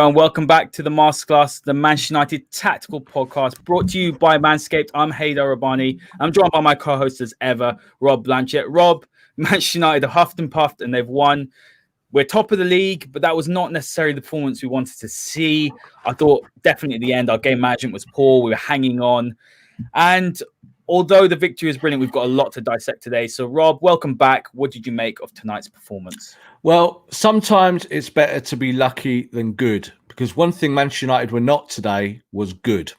and welcome back to the Masterclass, the Manchester United Tactical Podcast, brought to you by Manscaped. I'm Haider Rubbani. I'm joined by my co-host as ever, Rob Blanchette. Rob, Manchester United have huffed and puffed and they've won. We're top of the league, but that was not necessarily the performance we wanted to see. I thought definitely at the end, our game management was poor. We were hanging on. And although the victory is brilliant, we've got a lot to dissect today. So, Rob, welcome back. What did you make of tonight's performance? Well, sometimes it's better to be lucky than good, because one thing Manchester United were not today was good.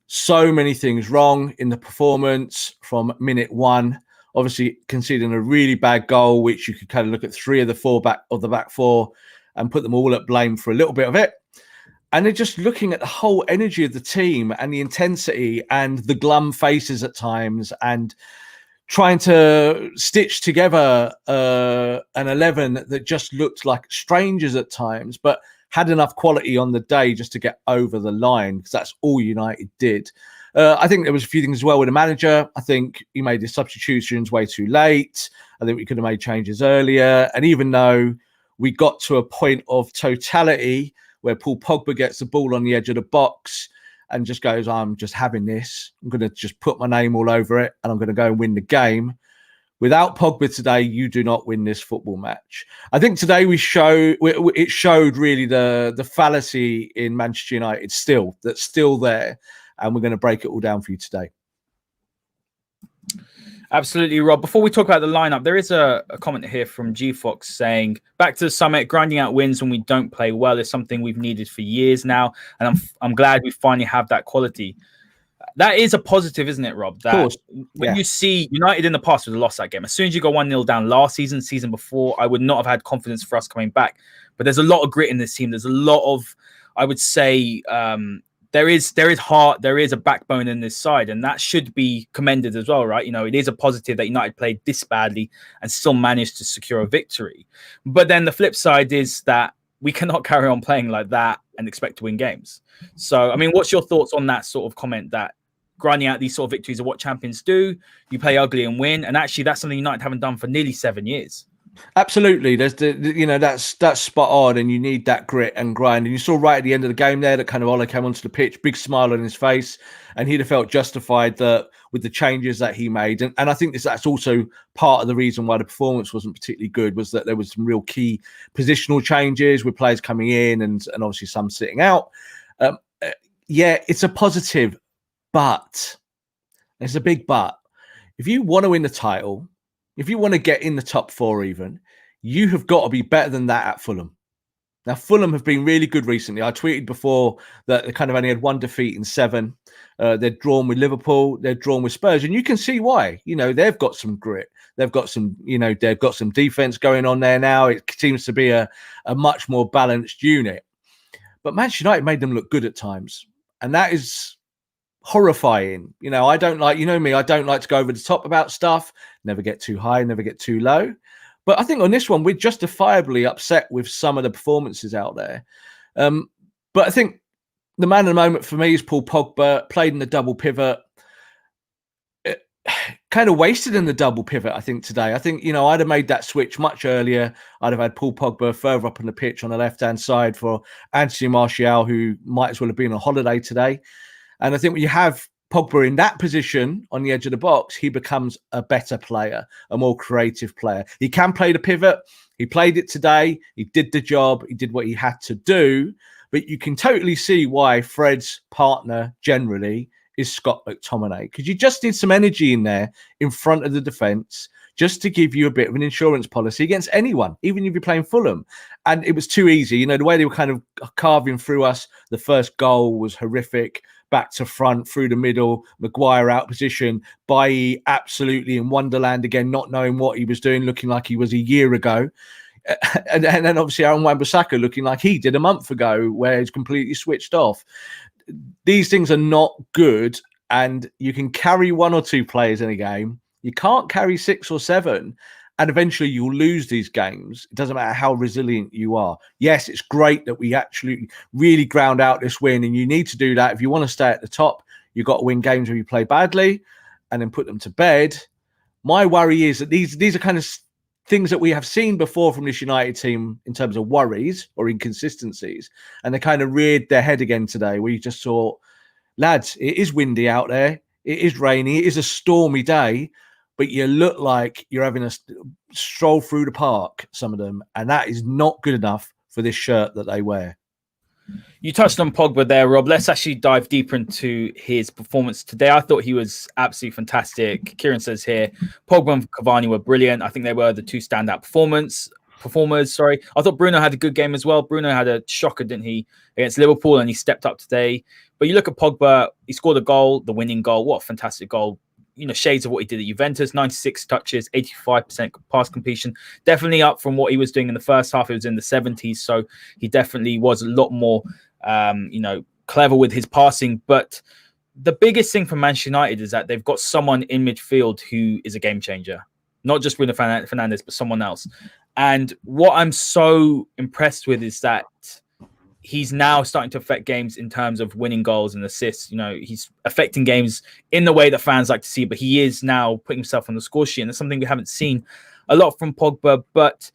So many things wrong in the performance from minute one. Obviously, conceding a really bad goal, which you could kind of look at three of the back four and put them all at blame for a little bit of it. And they're just looking at the whole energy of the team and the intensity and the glum faces at times and trying to stitch together an 11 that just looked like strangers at times, but had enough quality on the day just to get over the line, because that's all United did. I think there was a few things as well with the manager. I think he made his substitutions way too late. I think we could have made changes earlier. And even though we got to a point of totality where Paul Pogba gets the ball on the edge of the box and just goes, I'm just having this. I'm going to just put my name all over it and I'm going to go and win the game. Without Pogba today, you do not win this football match. I think today it showed really the fallacy in Manchester United that's still there. And we're going to break it all down for you today. Absolutely, Rob. Before we talk about the lineup, there is a comment here from G Fox saying, back to the summit, grinding out wins when we don't play well is something we've needed for years now. And I'm glad we finally have that quality. That is a positive, isn't it, Rob? That of course. When you see United in the past would have lost that game. As soon as you go 1-0 down last season before, I would not have had confidence for us coming back. But there's a lot of grit in this team. There's a lot of, I would say, there is heart, there is a backbone in this side, and that should be commended as well, right? You know, it is a positive that United played this badly and still managed to secure a victory. But then the flip side is that we cannot carry on playing like that and expect to win games. So, I mean, what's your thoughts on that sort of comment, that grinding out these sort of victories are what champions do? You play ugly and win, and actually that's something United haven't done for nearly 7 years. Absolutely. There's that's spot on, and you need that grit and grind. And you saw right at the end of the game there that kind of Ole came onto the pitch, big smile on his face, and he'd have felt justified that with the changes that he made. And I think that's also part of the reason why the performance wasn't particularly good, was that there was some real key positional changes with players coming in and obviously some sitting out. Yeah, it's a positive, but it's a big but. If you want to win the title, if you want to get in the top four even, you have got to be better than that at Fulham. Now, Fulham have been really good recently. I tweeted before that they kind of only had one defeat in 7. They're drawn with Liverpool. They're drawn with Spurs. And you can see why. You know, they've got some grit. They've got some defense going on there now. It seems to be a much more balanced unit. But Manchester United made them look good at times. And that is horrifying. You know, I don't like to go over the top about stuff, never get too high, never get too low. But I think on this one, we're justifiably upset with some of the performances out there. But I think the man of the moment for me is Paul Pogba, played in the double pivot. Kind of wasted in the double pivot, I think, today. I think, you know, I'd have made that switch much earlier. I'd have had Paul Pogba further up on the pitch on the left-hand side for Anthony Martial, who might as well have been on holiday today. And I think when you have Pogba in that position on the edge of the box, he becomes a better player, a more creative player. He can play the pivot. He played it today. He did the job. He did what he had to do. But you can totally see why Fred's partner generally is Scott McTominay, because you just need some energy in there in front of the defence just to give you a bit of an insurance policy against anyone, even if you're playing Fulham. And it was too easy. You know, the way they were kind of carving through us, the first goal was horrific. Back to front, through the middle, Maguire out position, Bailly absolutely in Wonderland again, not knowing what he was doing, looking like he was a year ago. And then obviously Aaron Wan-Bissaka looking like he did a month ago, where he's completely switched off. These things are not good, and you can carry 1 or 2 players in a game. You can't carry 6 or 7. And eventually you'll lose these games. It doesn't matter how resilient you are. Yes, it's great that we actually really ground out this win, and you need to do that. If you want to stay at the top, you've got to win games where you play badly and then put them to bed. My worry is that these are kind of things that we have seen before from this United team in terms of worries or inconsistencies. And they kind of reared their head again today, where you just thought, lads, it is windy out there. It is rainy. It is a stormy day, but you look like you're having a stroll through the park, some of them. And that is not good enough for this shirt that they wear. You touched on Pogba there, Rob. Let's actually dive deeper into his performance today. I thought he was absolutely fantastic. Kieran says here, Pogba and Cavani were brilliant. I think they were the two standout performers. I thought Bruno had a good game as well. Bruno had a shocker, didn't he, against Liverpool, and he stepped up today. But you look at Pogba, he scored a goal, the winning goal. What a fantastic goal. You know, shades of what he did at Juventus, 96 touches, 85% pass completion. Definitely up from what he was doing in the first half. It was in the 70s. So he definitely was a lot more, clever with his passing. But the biggest thing for Manchester United is that they've got someone in midfield who is a game changer. Not just Bruno Fernandes, but someone else. And what I'm so impressed with is that he's now starting to affect games in terms of winning goals and assists. You know, he's affecting games in the way that fans like to see, but he is now putting himself on the score sheet. And that's something we haven't seen a lot from Pogba. But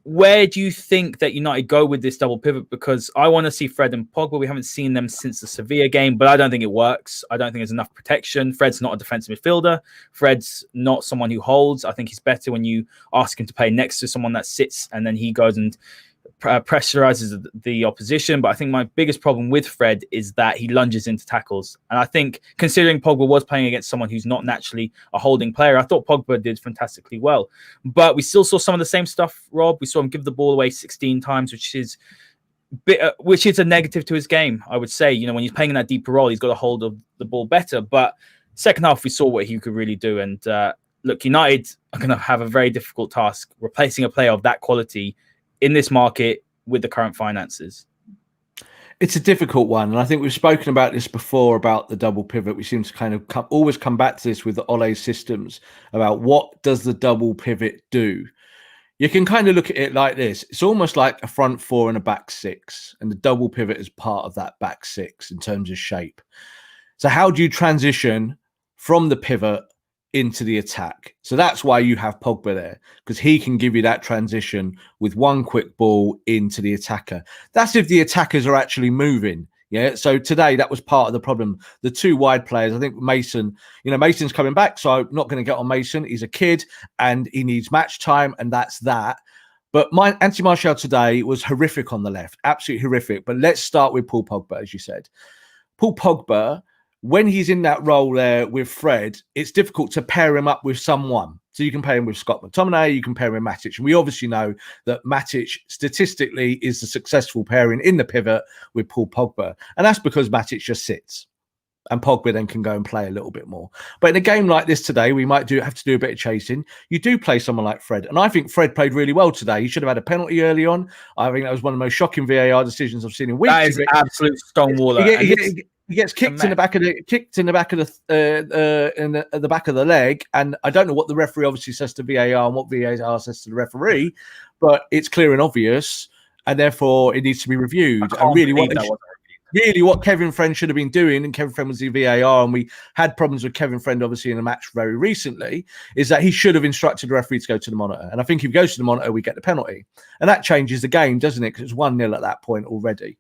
where do you think that United go with this double pivot? Because I want to see Fred and Pogba. We haven't seen them since the Sevilla game, but I don't think it works. I don't think there's enough protection. Fred's not a defensive midfielder. Fred's not someone who holds. I think he's better when you ask him to play next to someone that sits and then he goes and pressurizes the opposition. But I think my biggest problem with Fred is that he lunges into tackles. And I think considering Pogba was playing against someone who's not naturally a holding player, I thought Pogba did fantastically well. But we still saw some of the same stuff, Rob. We saw him give the ball away 16 times, which is a negative to his game, I would say. You know, when he's playing in that deeper role, he's got a hold of the ball better. But second half, we saw what he could really do. And look, United are going to have a very difficult task replacing a player of that quality in this market with the current finances. It's a difficult one. And I think we've spoken about this before about the double pivot. We seem to kind of always come back to this with the Ole systems about what does the double pivot do? You can kind of look at it like this. It's almost like a front four and a back six. And the double pivot is part of that back six in terms of shape. So how do you transition from the pivot into the attack? So that's why you have Pogba there, because he can give you that transition with one quick ball into the attacker. That's if the attackers are actually moving. Yeah. So today that was part of the problem. The two wide players, I think Mason, Mason's coming back, so I'm not going to get on Mason. He's a kid and he needs match time, and that's that. But Anthony Martial today was horrific on the left, absolutely horrific. But let's start with Paul Pogba, as you said. Paul Pogba, when he's in that role there with Fred, it's difficult to pair him up with someone. So you can pair him with Scott McTominay, you can pair him with Matic. And we obviously know that Matic statistically is the successful pairing in the pivot with Paul Pogba. And that's because Matic just sits. And Pogba then can go and play a little bit more. But in a game like this today, we might have to do a bit of chasing. You do play someone like Fred. And I think Fred played really well today. He should have had a penalty early on. I think that was one of the most shocking VAR decisions I've seen in weeks. That is absolute stonewaller. He gets kicked in the back of the leg, and I don't know what the referee obviously says to VAR and what VAR says to the referee, but it's clear and obvious, and therefore it needs to be reviewed. And really, what Kevin Friend should have been doing, and Kevin Friend was the VAR, and we had problems with Kevin Friend obviously in a match very recently, is that he should have instructed the referee to go to the monitor. And I think if he goes to the monitor, we get the penalty, and that changes the game, doesn't it? Because it's 1-0 at that point already.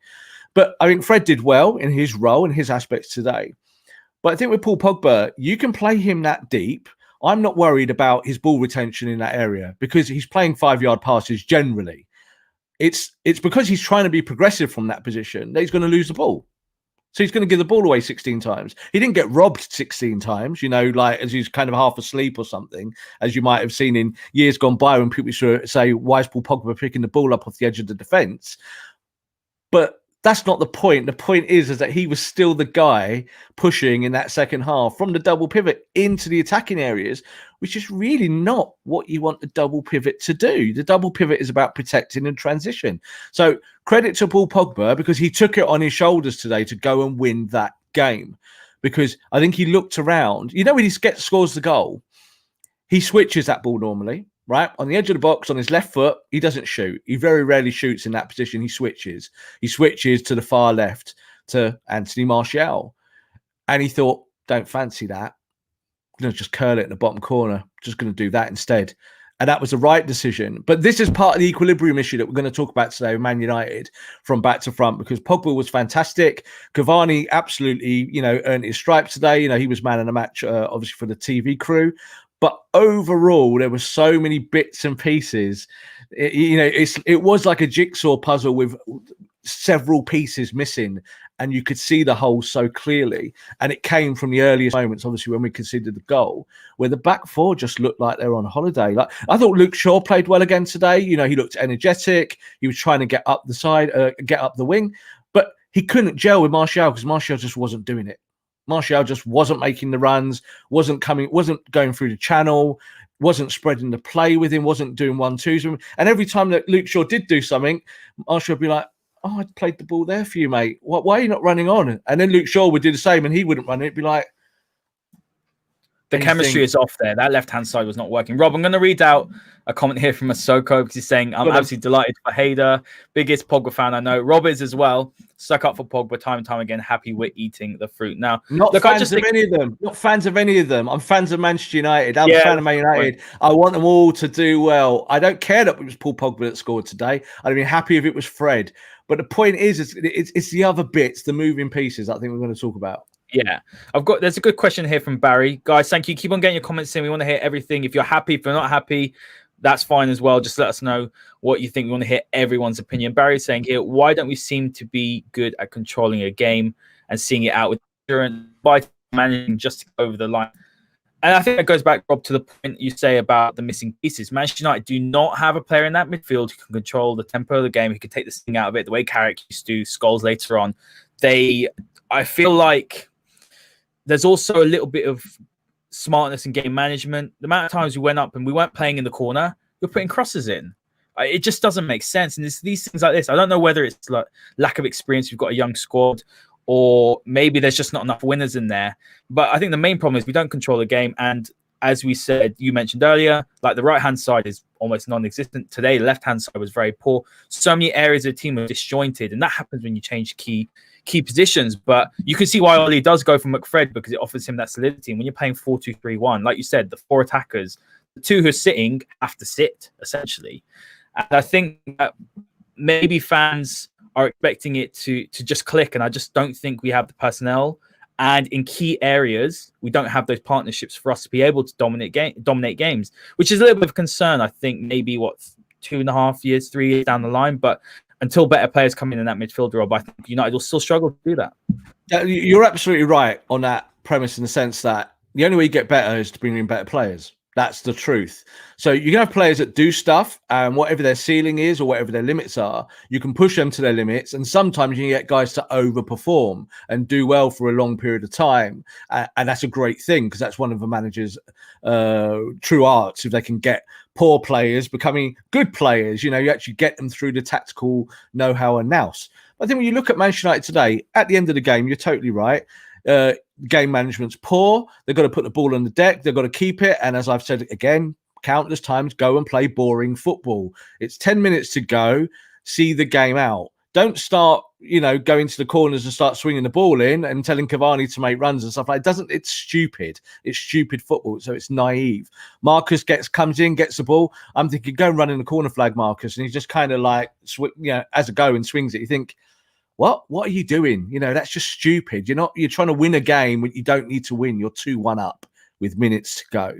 But I think Fred did well in his role and his aspects today. But I think with Paul Pogba, you can play him that deep. I'm not worried about his ball retention in that area because he's playing 5-yard passes generally. It's because he's trying to be progressive from that position that he's going to lose the ball. So he's going to give the ball away 16 times. He didn't get robbed 16 times, like as he's kind of half asleep or something, as you might have seen in years gone by when people say, why is Paul Pogba picking the ball up off the edge of the defence? But that's not the point. The point is that he was still the guy pushing in that second half from the double pivot into the attacking areas, which is really not what you want the double pivot to do. The double pivot is about protecting and transition. So credit to Paul Pogba because he took it on his shoulders today to go and win that game. Because I think he looked around. When he scores the goal, he switches that ball normally. Right on the edge of the box on his left foot, he doesn't shoot. He very rarely shoots in that position. He switches. He switches to the far left to Anthony Martial, and he thought, "Don't fancy that. I'm going to just curl it in the bottom corner. Just going to do that instead." And that was the right decision. But this is part of the equilibrium issue that we're going to talk about today with Man United from back to front, because Pogba was fantastic. Cavani absolutely, earned his stripes today. He was man of the match, obviously, for the TV crew. But overall, there were so many bits and pieces. It was like a jigsaw puzzle with several pieces missing, and you could see the whole so clearly. And it came from the earliest moments, obviously, when we conceded the goal, where the back four just looked like they were on holiday. Like, I thought Luke Shaw played well again today. He looked energetic. He was trying to get up the side, get up the wing, but he couldn't gel with Martial because Martial just wasn't doing it. Martial just wasn't making the runs, wasn't going through the channel, wasn't spreading the play with him, wasn't doing 1-2s with him. And every time that Luke Shaw did do something, Martial would be like, "Oh, I played the ball there for you, mate. Why are you not running on?" And then Luke Shaw would do the same, and he wouldn't run it. It'd be like, the chemistry is off there. That left-hand side was not working. Rob, I'm going to read out a comment here from Masoko because he's saying, "I'm absolutely delighted for Haider. Biggest Pogba fan I know. Rob is as well. Stuck up for Pogba time and time again. Happy we're eating the fruit." Now, Not fans of any of them. Not fans of any of them. I'm fans of Manchester United. I'm a fan of Man United. I want them all to do well. I don't care that it was Paul Pogba that scored today. I'd be happy if it was Fred. But the point is, it's the other bits, the moving pieces, I think we're going to talk about. Yeah, there's a good question here from Barry. Guys, thank you. Keep on getting your comments in. We want to hear everything. If you're happy, if you're not happy, that's fine as well. Just let us know what you think. We want to hear everyone's opinion. Barry's saying here, why don't we seem to be good at controlling a game and seeing it out with endurance by managing just to go over the line? And I think that goes back, Rob, to the point you say about the missing pieces. Manchester United do not have a player in that midfield who can control the tempo of the game, who can take this thing out of it the way Carrick used to, Scholes later on. I feel like there's also a little bit of smartness in game management. The amount of times we went up and we weren't playing in the corner, we're putting crosses in. It just doesn't make sense. And it's these things like this. I don't know whether it's like lack of experience. We've got a young squad, or maybe there's just not enough winners in there. But I think the main problem is we don't control the game. And as we said, you mentioned earlier, like the right-hand side is almost non-existent. Today, the left-hand side was very poor. So many areas of the team are disjointed. And that happens when you change key positions. But you can see why Oli does go for McFred, because it offers him that solidity. And when you're playing 4-2-3-1, like you said, the four attackers, the two who are sitting have to sit, essentially. And I think that maybe fans are expecting it to just click, and I just don't think we have the personnel. And in key areas, we don't have those partnerships for us to be able to dominate games, which is a little bit of a concern. I think maybe 2.5 years, 3 years down the line, but until better players come in that midfield, Rob, I think United will still struggle to do that. You're absolutely right on that premise, in the sense that the only way you get better is to bring in better players. That's the truth. So you can have players that do stuff, and whatever their ceiling is or whatever their limits are, you can push them to their limits. And sometimes you can get guys to overperform and do well for a long period of time. And that's a great thing, because that's one of the manager's true arts. If they can get poor players becoming good players, you actually get them through the tactical know-how and nous. I think when you look at Manchester United today, at the end of the game, you're totally right. Game management's poor. They've got to put the ball on the deck. They've got to keep it. And as I've said again, countless times, go and play boring football. It's 10 minutes to go. See the game out. Don't start, going to the corners and start swinging the ball in and telling Cavani to make runs and stuff like that. It's stupid. It's stupid football. So it's naive. Marcus comes in, gets the ball. I'm thinking, go and run in the corner flag, Marcus. And he's just kind of like, as a go and swings it. You think, what are you doing? That's just stupid. You're trying to win a game when you don't need to win. You're 2-1 up with minutes to go.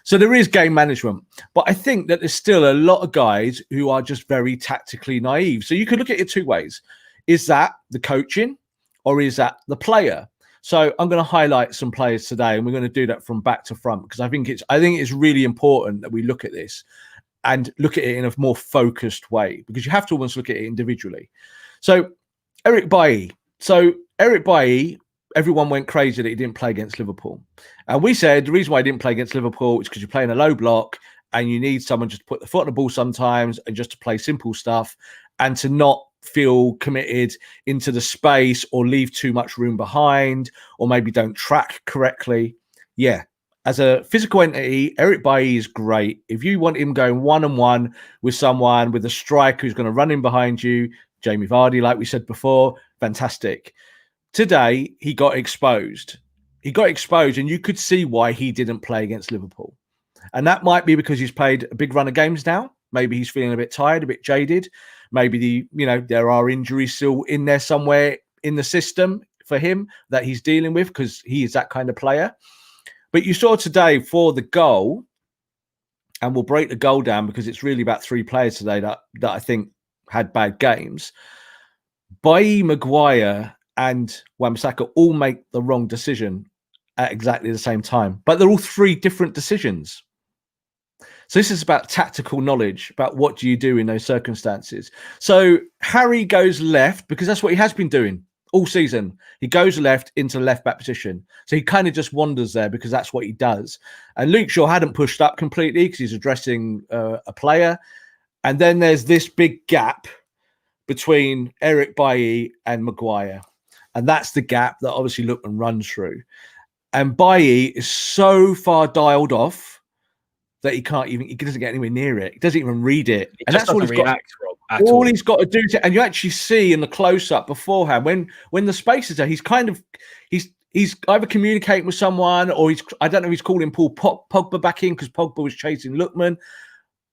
So there is game management, but I think that there's still a lot of guys who are just very tactically naive. So you could look at it two ways. Is that the coaching, or is that the player? So I'm going to highlight some players today, and we're going to do that from back to front, because I think it's really important that we look at this and look at it in a more focused way, because you have to almost look at it individually. So Eric Bailly. So Eric Bailly, everyone went crazy that he didn't play against Liverpool. And we said the reason why he didn't play against Liverpool is because you're playing a low block and you need someone just to put the foot on the ball sometimes and just to play simple stuff and to not feel committed into the space or leave too much room behind, or maybe don't track correctly. Yeah. As a physical entity, Eric Bailly is great. If you want him going one-on-one with someone, with a striker who's going to run in behind you, Jamie Vardy, like we said before, fantastic. Today, he got exposed. And you could see why he didn't play against Liverpool. And that might be because he's played a big run of games now. Maybe he's feeling a bit tired, a bit jaded. Maybe there are injuries still in there somewhere in the system for him that he's dealing with, because he is that kind of player. But you saw today for the goal, and we'll break the goal down because it's really about 3 players today that I think had bad games. Bailly, Maguire and Wan-Bissaka all make the wrong decision at exactly the same time. But they're all 3 different decisions. So this is about tactical knowledge, about what do you do in those circumstances. So Harry goes left because that's what he has been doing all season. He goes left into the left-back position. So he kind of just wanders there because that's what he does. And Luke Shaw hadn't pushed up completely because he's addressing a player. And then there's this big gap between Eric Bailly and Maguire. And that's the gap that obviously Lookman runs through. And Bailly is so far dialed off that he doesn't get anywhere near it. He doesn't even read it. And that's all he's got. All he's got to do and you actually see in the close-up beforehand, when the space is there, he's either communicating with someone, or I don't know if he's calling Paul Pogba back in because Pogba was chasing Lookman,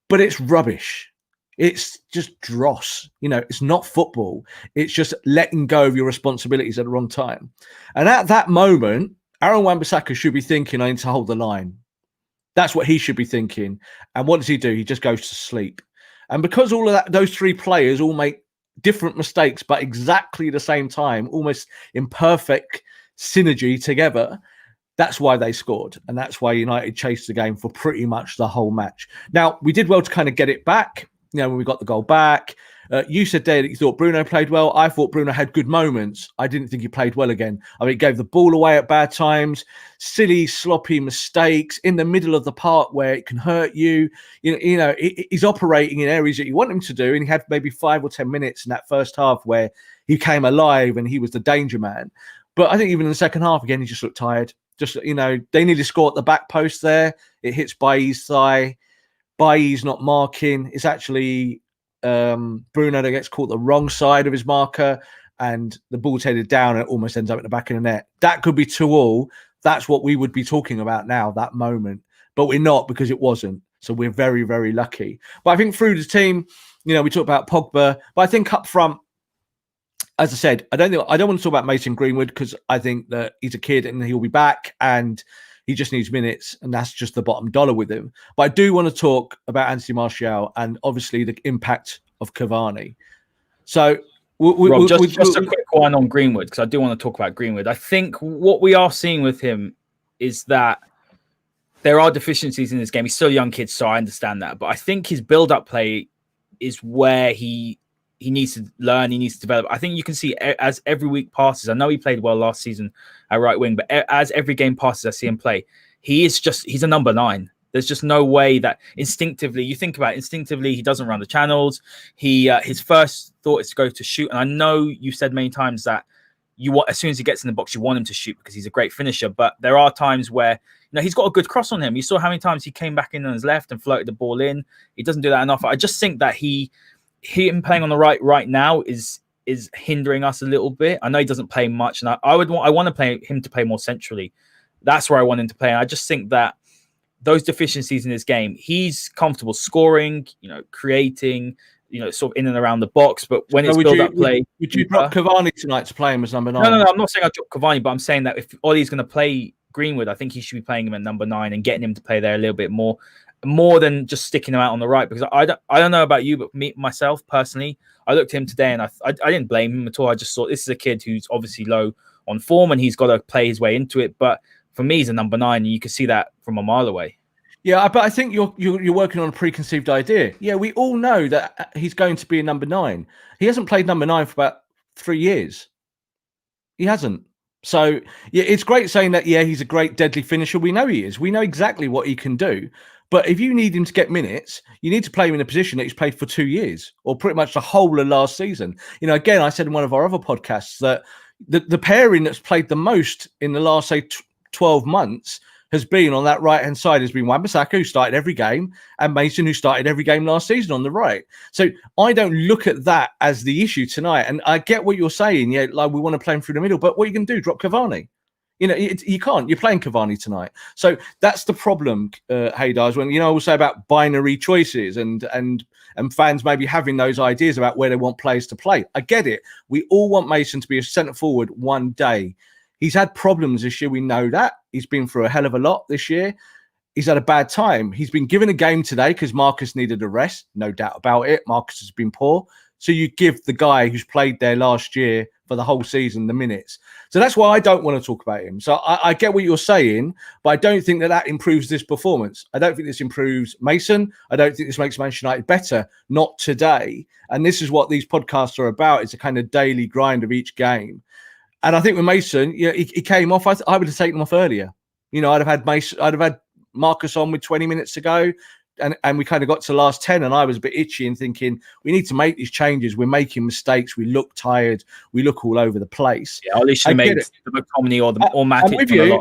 but it's rubbish. It's just dross. It's not football. It's just letting go of your responsibilities at the wrong time. And at that moment, Aaron Wan-Bissaka should be thinking, I need to hold the line. That's what he should be thinking. And what does he do? He just goes to sleep. And because all of that, those 3 players all make different mistakes, but exactly the same time, almost in perfect synergy together, that's why they scored. And that's why United chased the game for pretty much the whole match. Now, we did well to kind of get it back. When we got the goal back. You said there that you thought Bruno played well. I thought Bruno had good moments. I didn't think he played well again. I mean, he gave the ball away at bad times, silly, sloppy mistakes in the middle of the park where it can hurt you. He's operating in areas that you want him to do. And he had maybe 5 or 10 minutes in that first half where he came alive and he was the danger man. But I think even in the second half, again, he just looked tired. They nearly scored at the back post there. It hits Bailly's thigh. Bailly's not marking. It's actually Bruno that gets caught the wrong side of his marker, and the ball's headed down and it almost ends up at the back of the net. That could be 2-2. That's what we would be talking about now, that moment. But we're not, because it wasn't. So we're very, very lucky. But I think through the team, we talk about Pogba, but I think up front, as I said, I don't want to talk about Mason Greenwood because I think that he's a kid and he'll be back and he just needs minutes, and that's just the bottom dollar with him. But I do want to talk about Anthony Martial and obviously the impact of Cavani. So, Rob, just a quick one on Greenwood, because I do want to talk about Greenwood. I think what we are seeing with him is that there are deficiencies in this game. He's still a young kid, so I understand that. But I think his build-up play is where he needs to learn, he needs to develop. I think you can see as every week passes. I know he played well last season at right wing, but as every game passes, I see him play. He's a number 9. There's just no way that instinctively, he doesn't run the channels. His first thought is to go to shoot. And I know you said many times that as soon as he gets in the box, you want him to shoot because he's a great finisher. But there are times where he's got a good cross on him. You saw how many times he came back in on his left and floated the ball in. He doesn't do that enough. I just think that him playing on the right now is hindering us a little bit. I know he doesn't play much, and I want to play him to play more centrally. That's where I want him to play. And I just think that those deficiencies in his game, he's comfortable scoring, creating, sort of in and around the box. But when it's build-up play, would you drop Cavani tonight to play him as number 9? No. I'm not saying I drop Cavani, but I'm saying that if Ollie's going to play Greenwood, I think he should be playing him at number 9 and getting him to play there a little bit more than just sticking him out on the right. Because I don't know about you, but myself personally, I looked at him today and I didn't blame him at all. I just thought this is a kid who's obviously low on form and he's got to play his way into it. But for me, he's a number 9, and you can see that from a mile away. Yeah, but I think you're working on a preconceived idea. Yeah, we all know that he's going to be a number 9. He hasn't played number 9 for about 3 years. He hasn't. So, yeah, it's great saying that, he's a great deadly finisher. We know he is. We know exactly what he can do. But if you need him to get minutes, you need to play him in a position that he's played for 2 years or pretty much the whole of last season. Again, I said in one of our other podcasts that the pairing that's played the most in the last, say, 12 months has been on that right-hand side has been Wan-Bissaka, who started every game, and Mason, who started every game last season on the right. So I don't look at that as the issue tonight. And I get what you're saying. Yeah, like we want to play him through the middle, but what are you going to do? Drop Cavani? You know, you can't. You're playing Cavani tonight. So that's the problem, Haider, is when, you know, we'll say about binary choices and fans maybe having those ideas about where they want players to play. I get it. We all want Mason to be a centre forward one day. He's had problems this year. We know that. He's been through a hell of a lot this year. He's had a bad time. He's been given a game today because Marcus needed a rest. No doubt about it. Marcus has been poor. So you give the guy who's played there last year for the whole season the minutes. So that's why I don't want to talk about him. So I get what you're saying, but I don't think that improves this performance. I don't think this improves Mason. I don't think this makes Manchester United better. Not today. And this is what these podcasts are about. It's a kind of daily grind of each game. And I think with Mason, you know, he came off. I would have taken him off earlier. You know, I'd have had Marcus on with 20 minutes to go. And we kind of got to the last 10 and I was a bit itchy and thinking, we need to make these changes. We're making mistakes. We look tired. We look all over the place. Yeah, at least you made the McTominay or Matic.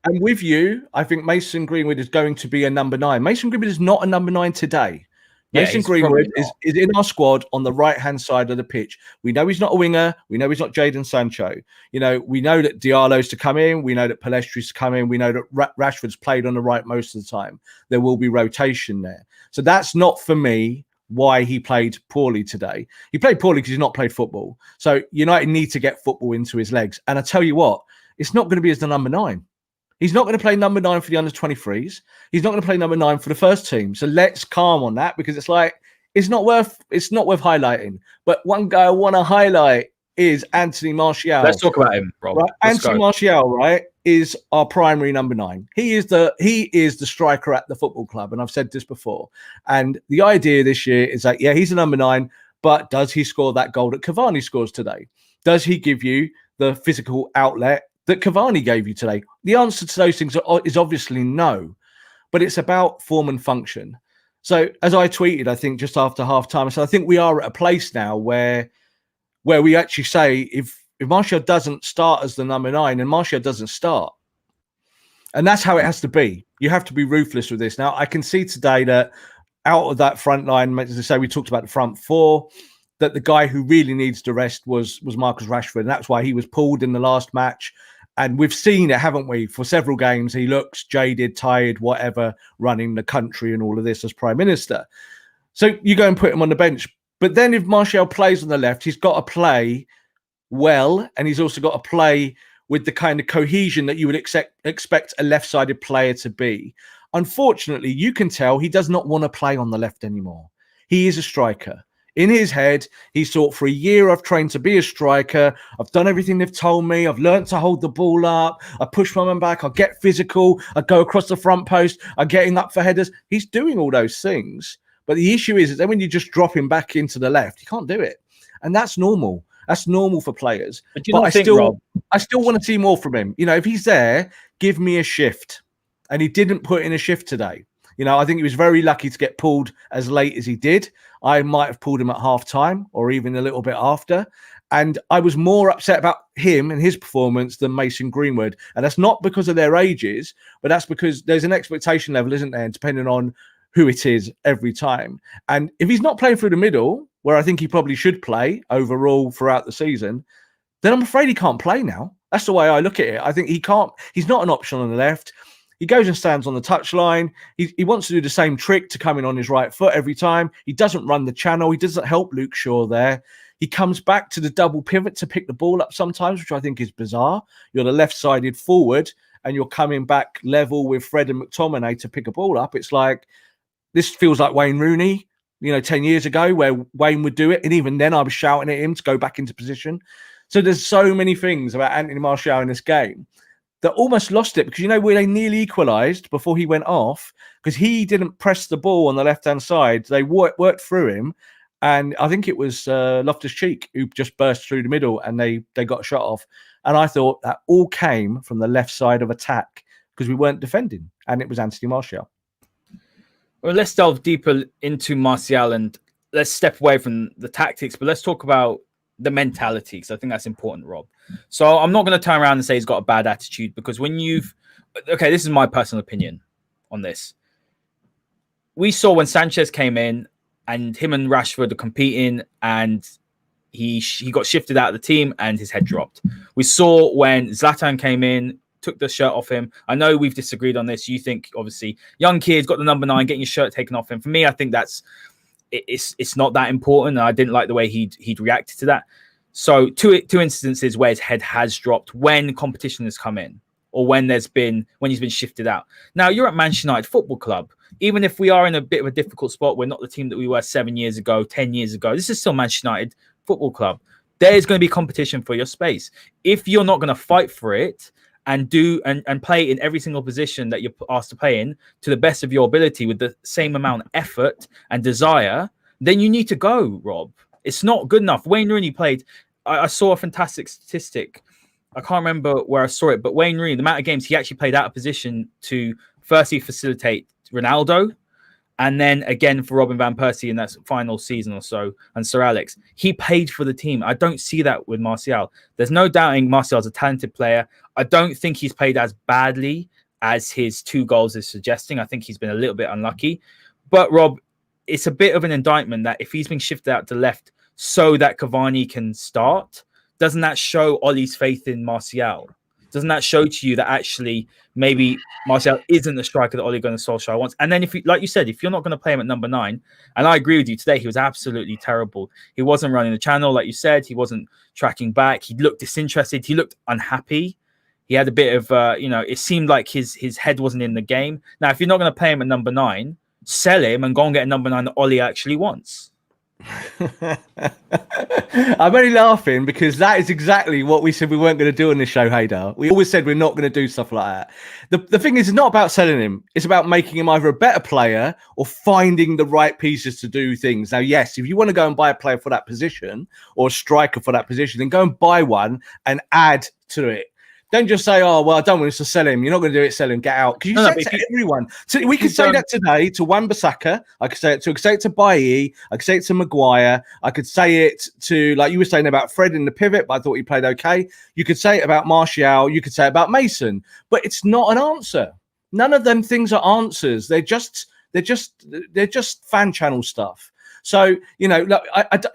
And with you, I think Mason Greenwood is going to be a number 9. Mason Greenwood is not a number 9 today. Mason Greenwood is in our squad on the right-hand side of the pitch. We know he's not a winger. We know he's not Jadon Sancho. You know, we know that Diallo's to come in. We know that Palestri's to come in. We know that Rashford's played on the right most of the time. There will be rotation there. So that's not, for me, why he played poorly today. He played poorly because he's not played football. So United need to get football into his legs. And I tell you what, it's not going to be as the number 9. He's not going to play number 9 for the under-23s. He's not going to play number 9 for the first team. So let's calm on that, because it's like, it's not worth highlighting. But one guy I want to highlight is Anthony Martial. Let's talk about him, Rob. Right? Anthony Martial, right, is our primary number 9. He is the striker at the football club, and I've said this before. And the idea this year is that, yeah, he's a number 9, but does he score that goal that Cavani scores today? Does he give you the physical outlet that Cavani gave you today? The answer to those things is obviously no, but it's about form and function. So as I tweeted, I think just after half time, so I think we are at a place now where we actually say if Martial doesn't start as the number 9, and Martial doesn't start. And that's how it has to be. You have to be ruthless with this. Now, I can see today that out of that front line, as I say, we talked about the front 4, that the guy who really needs to rest was Marcus Rashford. And that's why he was pulled in the last match. And we've seen it, haven't we? For several games, he looks jaded, tired, whatever, running the country and all of this as Prime Minister. So you go and put him on the bench. But then if Martial plays on the left, he's got to play well. And he's also got to play with the kind of cohesion that you would expect a left-sided player to be. Unfortunately, you can tell he does not want to play on the left anymore. He is a striker. In his head, he thought, for a year I've trained to be a striker. I've done everything they've told me. I've learned to hold the ball up. I push my man back. I get physical. I go across the front post. I'm getting up for headers. He's doing all those things. But the issue is that then when you just drop him back into the left, you can't do it. And that's normal. That's normal for players. But I still want to see more from him. You know, if he's there, give me a shift. And he didn't put in a shift today. You know, I think he was very lucky to get pulled as late as he did. I might have pulled him at half time or even a little bit after. And I was more upset about him and his performance than Mason Greenwood. And that's not because of their ages, but that's because there's an expectation level, isn't there, depending on who it is every time. And if he's not playing through the middle, where I think he probably should play overall throughout the season, then I'm afraid he can't play now. That's the way I look at it. I think he can't. He's not an option on the left. He goes and stands on the touchline. He wants to do the same trick to come in on his right foot every time. He doesn't run the channel. He doesn't help Luke Shaw there. He comes back to the double pivot to pick the ball up sometimes, which I think is bizarre. You're the left-sided forward and you're coming back level with Fred and McTominay to pick a ball up. It's like, this feels like Wayne Rooney, 10 years ago, where Wayne would do it. And even then I was shouting at him to go back into position. So there's so many things about Anthony Martial in this game that almost lost it, because where they nearly equalised before he went off, because he didn't press the ball on the left-hand side. They worked through him, and I think it was Loftus-Cheek who just burst through the middle and they got a shot off. And I thought that all came from the left side of attack because we weren't defending, and it was Anthony Martial. Well, let's delve deeper into Martial and let's step away from the tactics, but let's talk about the mentality, because I think that's important, Rob. So I'm not going to turn around and say he's got a bad attitude, because when this is my personal opinion on this. We saw when Sanchez came in and him and Rashford are competing, and he got shifted out of the team and his head dropped. We saw when Zlatan came in, took the shirt off him. I know we've disagreed on this. You think, obviously, young kids got the number 9, getting your shirt taken off him. For me, I think it's not that important. And I didn't like the way he'd reacted to that. So two instances where his head has dropped when competition has come in, or when he's been shifted out. Now, you're at Manchester United Football Club. Even if we are in a bit of a difficult spot, we're not the team that we were 7 years ago, 10 years ago. This is still Manchester United Football Club. There is going to be competition for your space. If you're not going to fight for it and play in every single position that you're asked to play in to the best of your ability with the same amount of effort and desire, then you need to go, Rob. It's not good enough. Wayne Rooney played. I saw a fantastic statistic. I can't remember where I saw it, but Wayne Rooney, the amount of games he actually played out of position to firstly facilitate Ronaldo, and then again for Robin van Persie in that final season or so, and Sir Alex. He paid for the team. I don't see that with Martial. There's no doubting Martial's a talented player. I don't think he's played as badly as his 2 goals is suggesting. I think he's been a little bit unlucky. But Rob, it's a bit of an indictment that if he's been shifted out to left so that Cavani can start, doesn't that show Ollie's faith in Martial? Doesn't that show to you that actually maybe Martial isn't the striker that Ole Gunnar Solskjaer wants? And then, if you, like you said, if you're not going to play him at number 9, and I agree with you today, he was absolutely terrible. He wasn't running the channel, like you said. He wasn't tracking back. He looked disinterested. He looked unhappy. He had a bit of, it seemed like his head wasn't in the game. Now, if you're not going to play him at number 9, sell him and go and get a number 9 that Ole actually wants. I'm only laughing because that is exactly what we said we weren't going to do on this show, Haider. We always said we're not going to do stuff like that. The thing is, it's not about selling him. It's about making him either a better player or finding the right pieces to do things. Now, yes, if you want to go and buy a player for that position or a striker for that position, then go and buy one and add to it. Don't just say, oh, well, I don't want us to sell him. You're not going to do it, sell him, get out. Because you say it to everyone. So we could say that today to Wan-Bissaka. I could say it to Bailly. I could say it to Maguire. I could say it to, like you were saying about Fred in the pivot, but I thought he played okay. You could say it about Martial. You could say it about Mason. But it's not an answer. None of them things are answers. They're just fan channel stuff. So, look,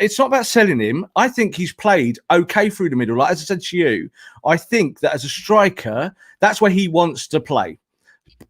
it's not about selling him. I think he's played okay through the middle. Like, as I said to you, I think that as a striker, that's where he wants to play.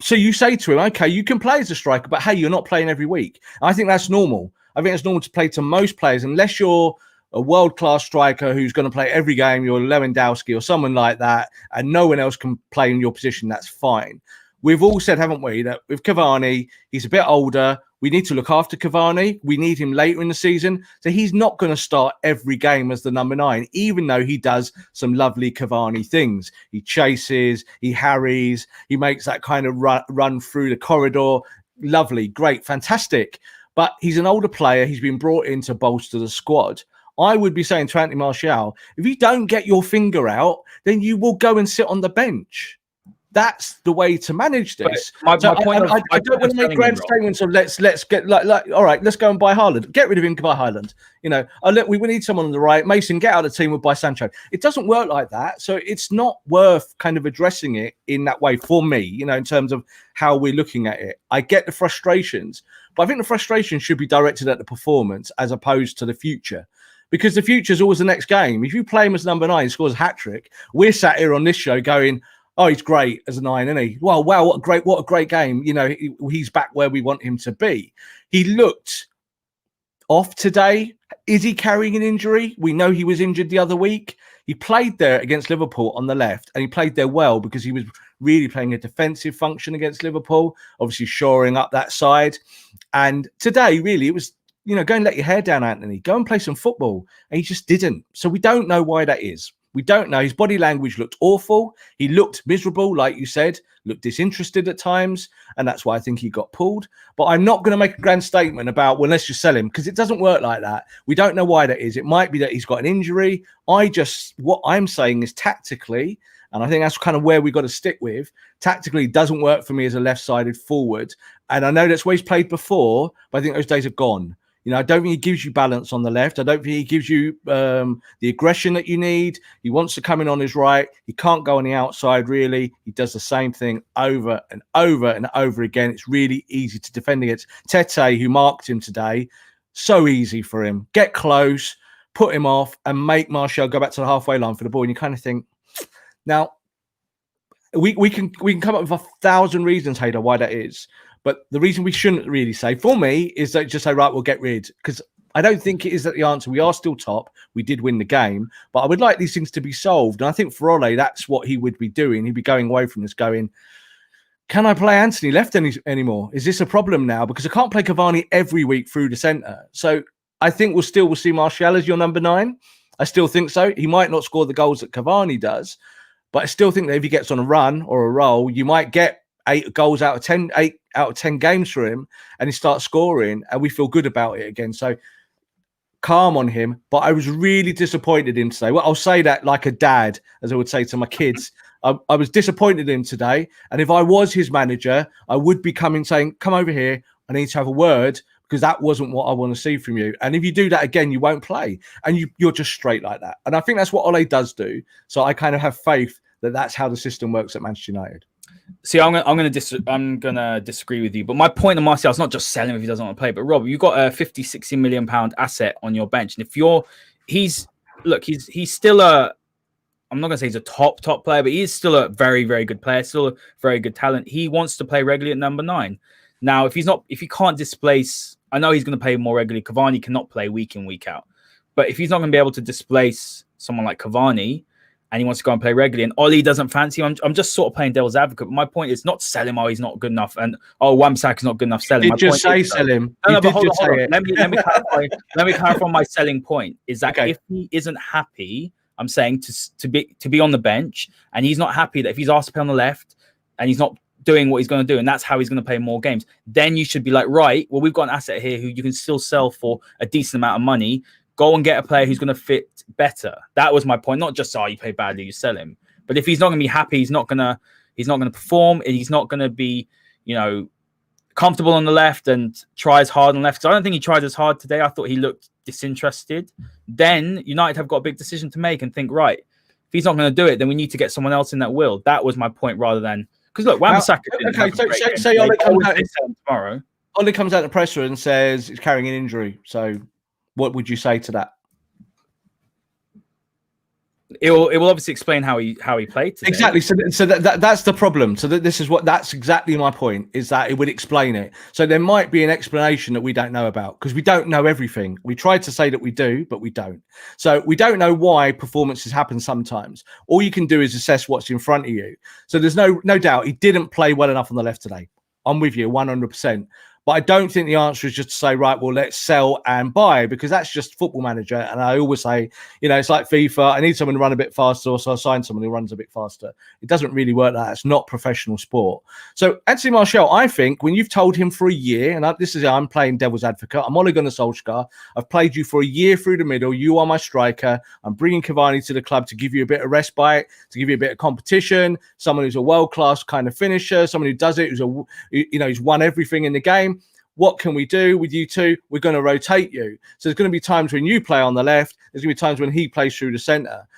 So you say to him, okay, you can play as a striker, but hey, you're not playing every week. I think that's normal. I think it's normal to play to most players, unless you're a world-class striker who's going to play every game, you're Lewandowski or someone like that, and no one else can play in your position, that's fine. We've all said, haven't we, that with Cavani, he's a bit older. We need to look after Cavani. We need him later in the season. So he's not going to start every game as the number 9, even though he does some lovely Cavani things. He chases, he harries, he makes that kind of run through the corridor. Lovely, great, fantastic. But he's an older player. He's been brought in to bolster the squad. I would be saying to Anthony Martial, if you don't get your finger out, then you will go and sit on the bench. That's the way to manage this. My point I don't want to make grand statements of let's get like all right, let's go and buy Haaland. Get rid of him, buy Haaland. We need someone on the right. Mason, get out of the team, we'll buy Sancho. It doesn't work like that. So it's not worth kind of addressing it in that way for me, in terms of how we're looking at it. I get the frustrations, but I think the frustration should be directed at the performance as opposed to the future. Because the future is always the next game. If you play him as number 9, he scores a hat-trick, we're sat here on this show going, oh, he's great as a 9, isn't he? Well, wow, what a great game. He's back where we want him to be. He looked off today. Is he carrying an injury? We know he was injured the other week. He played there against Liverpool on the left, and he played there well because he was really playing a defensive function against Liverpool, obviously shoring up that side. And today, really, it was, go and let your hair down, Anthony. Go and play some football. And he just didn't. So we don't know why that is. We don't know. His body language looked awful. He looked miserable, like you said, looked disinterested at times. And that's why I think he got pulled. But I'm not going to make a grand statement about, well, let's just sell him, because it doesn't work like that. We don't know why that is. It might be that he's got an injury. What I'm saying is tactically, and I think that's kind of where we got to stick with, tactically doesn't work for me as a left-sided forward. And I know that's where he's played before, but I think those days are gone. I don't think he gives you balance on the left. I don't think he gives you the aggression that you need. He wants to come in on his right. He can't go on the outside, really. He does the same thing over and over and over again. It's really easy to defend against. Tete, who marked him today, so easy for him. Get close, put him off, and make Martial go back to the halfway line for the ball. And you kind of think, now, We can come up with 1,000 reasons, Haider, why that is. But the reason we shouldn't really say, for me, is that just say, right, we'll get rid. Because I don't think it is that the answer. We are still top. We did win the game. But I would like these things to be solved. And I think for Ole, that's what he would be doing. He'd be going away from this going, can I play Anthony left anymore? Is this a problem now? Because I can't play Cavani every week through the centre. So I think we'll see Martial as your number 9. I still think so. He might not score the goals that Cavani does. But I still think that if he gets on a run or a roll, you might get 8 goals out of 10 games for him, and he starts scoring, and we feel good about it again. So calm on him. But I was really disappointed in him today. Well, I'll say that like a dad, as I would say to my kids. I was disappointed in him today. And if I was his manager, I would be saying, come over here. I need to have a word, because that wasn't what I want to see from you. And if you do that again, you won't play. And you're just straight like that. And I think that's what Ole does do. So I kind of have faith that that's how the system works at Manchester United. See, I'm gonna disagree with you. But my point on Martial is not just selling him if he doesn't want to play. But Rob, you've got a 50, 60 million pound asset on your bench. And if he's still I'm not going to say he's a top player, but he is still a very, very good player, still a very good talent. He wants to play regularly at number 9. Now, if he can't displace, I know he's going to play more regularly. Cavani cannot play week in, week out. But if he's not going to be able to displace someone like Cavani, and he wants to go and play regularly, and Ole doesn't fancy him, I'm just sort of playing devil's advocate. But my point is not to sell him, he's not good enough, and Wan-Bissaka's not good enough, sell him. Just say sell him. No, but hold on. Let me clarify my selling point, is that if he isn't happy, I'm saying to be on the bench, and he's not happy that if he's asked to play on the left, and he's not doing what he's going to do, and that's how he's going to play more games, then you should be like, right, well, we've got an asset here who you can still sell for a decent amount of money. Go and get a player who's going to fit better. That was my point. Not just, you play badly, you sell him. But if he's not going to be happy, he's not going to perform, and he's not going to be, comfortable on the left and try as hard on the left. So I don't think he tried as hard today. I thought he looked disinterested. Then United have got a big decision to make and think, right, if he's not going to do it, then we need to get someone else in that will. That was my point, rather than, because look, Wan-Bissaka. Okay, so Ole comes out tomorrow. Ole comes out the presser and says he's carrying an injury. So what would you say to that? It will obviously explain how he played today. Exactly. So that's the problem. So that's exactly my point, is that it would explain it. So there might be an explanation that we don't know about, because we don't know everything. We tried to say that we do, but we don't. So we don't know why performances happen sometimes. All you can do is assess what's in front of you. So there's no doubt he didn't play well enough on the left today. I'm with you 100%. But I don't think the answer is just to say, right, well, let's sell and buy, because that's just Football Manager. And I always say, it's like FIFA. I need someone to run a bit faster, so I'll sign someone who runs a bit faster. It doesn't really work like that. It's not professional sport. So Anthony Martial, I think when you've told him for a year, and I'm playing devil's advocate, I'm Ole Gunnar Solskjaer. I've played you for a year through the middle. You are my striker. I'm bringing Cavani to the club to give you a bit of respite, to give you a bit of competition, someone who's a world-class kind of finisher, someone who does it, who's won everything in the game. What can we do with you two? We're going to rotate you. So there's going to be times when you play on the left. There's going to be times when he plays through the centre.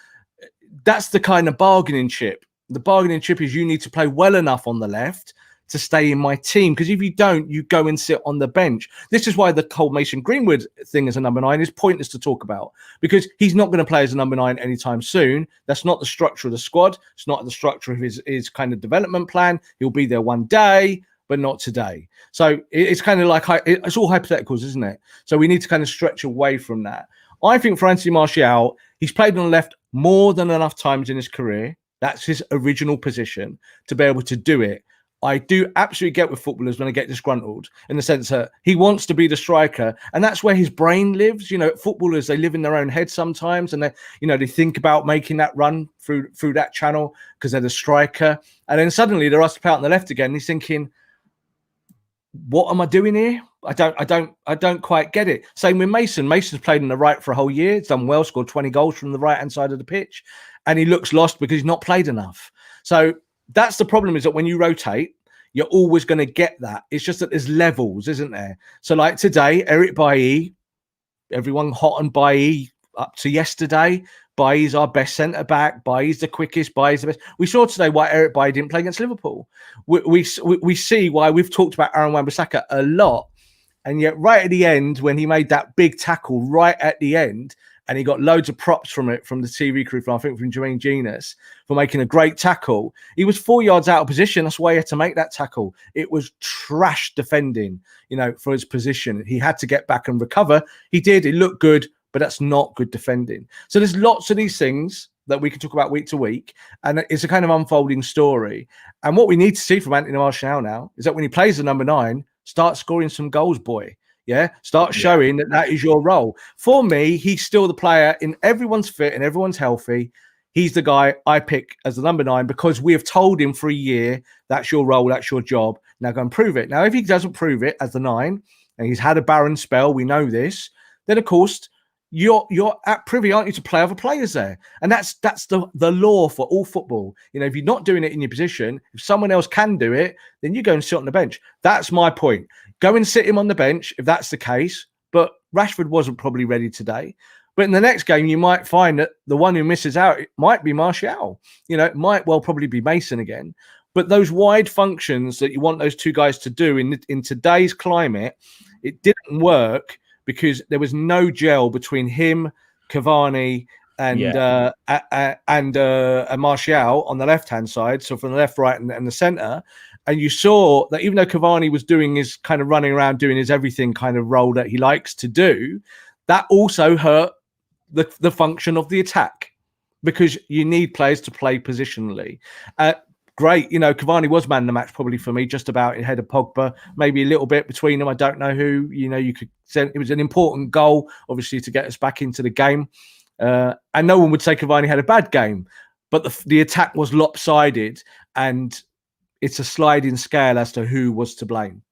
That's the kind of bargaining chip. The bargaining chip is you need to play well enough on the left to stay in my team. Because if you don't, you go and sit on the bench. This is why the Cole Mason-Greenwood thing as a number 9 is pointless to talk about. Because he's not going to play as a number 9 anytime soon. That's not the structure of the squad. It's not the structure of his kind of development plan. He'll be there one day, but not today. So it's kind of like, it's all hypotheticals, isn't it? So we need to kind of stretch away from that. I think for Anthony Martial, he's played on the left more than enough times in his career. That's his original position, to be able to do it. I do absolutely get with footballers when they get disgruntled, in the sense that he wants to be the striker, and that's where his brain lives. Footballers, they live in their own head sometimes, and they think about making that run through that channel because they're the striker, and then suddenly they're asked to play out on the left again. And he's thinking, what am I doing here? I don't quite get it. Same with Mason. Mason's played on the right for a whole year. He's done well, scored 20 goals from the right-hand side of the pitch. And he looks lost because he's not played enough. So that's the problem, is that when you rotate, you're always going to get that. It's just that there's levels, isn't there? So like today, Eric Bailly, everyone hot on Bailly up to yesterday. Bailly's our best centre-back. Bailly's the quickest. Bailly's the best. We saw today why Eric Bailly didn't play against Liverpool. We see why we've talked about Aaron Wan-Bissaka a lot. And yet right at the end, when he made that big tackle right at the end, and he got loads of props from it from the TV crew, from, I think from Jermaine Genius, for making a great tackle. He was 4 yards out of position. That's why he had to make that tackle. It was trash defending, for his position. He had to get back and recover. He did. It looked good, but that's not good defending. So there's lots of these things that we can talk about week to week, and it's a kind of unfolding story. And what we need to see from Anthony Martial now is that when he plays the number 9, start scoring some goals, boy. Yeah, start showing that is your role. For me, he's still the player. In everyone's fit and everyone's healthy, he's the guy I pick as the number 9, because we have told him for a year, that's your role, that's your job. Now go and prove it. Now, if he doesn't prove it as the 9, and he's had a barren spell, we know this, then of course you're at privy, aren't you, to play other players there? And that's the law for all football. If you're not doing it in your position, if someone else can do it, then you go and sit on the bench. That's my point. Go and sit him on the bench if that's the case. But Rashford wasn't probably ready today. But in the next game, you might find that the one who misses out, it might be Martial. It might well probably be Mason again. But those wide functions that you want those two guys to do in today's climate, it didn't work, because there was no gel between him, Cavani, and Martial on the left-hand side. So from the left, right, and the centre. And you saw that even though Cavani was doing his kind of running around, doing his everything kind of role that he likes to do, that also hurt the function of the attack, because you need players to play positionally. Great, Cavani was man of the match probably for me, just about ahead of Pogba, maybe a little bit between them. I don't know who. You could say it was an important goal, obviously, to get us back into the game. And no one would say Cavani had a bad game, but the attack was lopsided, and it's a sliding scale as to who was to blame.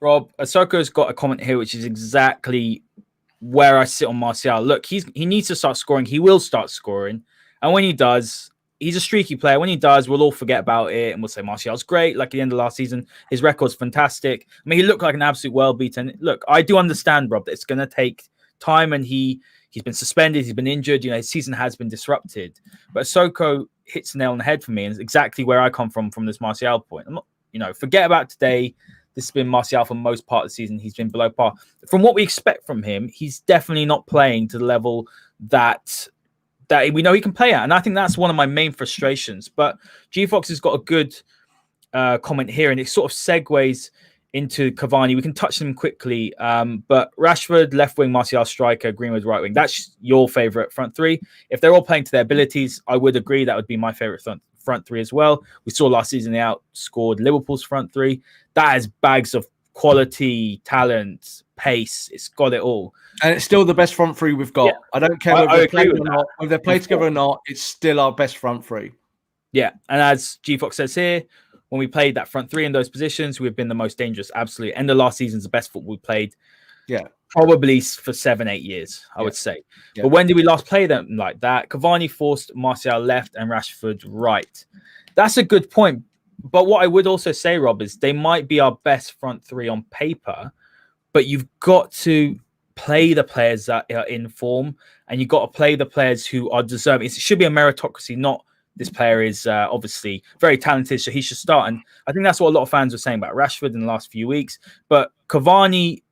Rob, Asoko's got a comment here, which is exactly where I sit on Martial. Look, he needs to start scoring. He will start scoring, and when he does, he's a streaky player. When he does, we'll all forget about it and we'll say Martial's great. Like at the end of last season, his record's fantastic. I mean, he looked like an absolute world beater. And look, I do understand, Rob, that it's going to take time, and he's been suspended, he's been injured. His season has been disrupted. But Soko hits the nail on the head for me, and it's exactly where I come from this Martial point. I'm not, forget about today. This has been Martial for most part of the season. He's been below par. From what we expect from him, he's definitely not playing to the level that we know he can play at. And I think that's one of my main frustrations. But G Fox has got a good comment here, and it sort of segues into Cavani. We can touch them quickly. But Rashford, left wing, Martial, striker, Greenwood, right wing. That's your favourite front three. If they're all playing to their abilities, I would agree that would be my favourite front three as well. We saw last season they outscored Liverpool's front three. That has bags of quality, talent, pace. It's got it all. And it's still the best front three we've got. Yeah. I don't care whether they're playing or not. Whether they play together or not, it's still our best front three. Yeah. And as G Fox says here, when we played that front three in those positions, we've been the most dangerous. Absolutely. End of last season's the best football we played. Yeah. Probably for 7-8 years, I would say. Yeah. But when did we last play them like that? Cavani forced Martial left and Rashford right. That's a good point. But what I would also say, Rob, is they might be our best front three on paper, but you've got to play the players that are in form, and you've got to play the players who are deserving. It should be a meritocracy, not this player is obviously very talented, so he should start. And I think that's what a lot of fans were saying about Rashford in the last few weeks. But Cavani,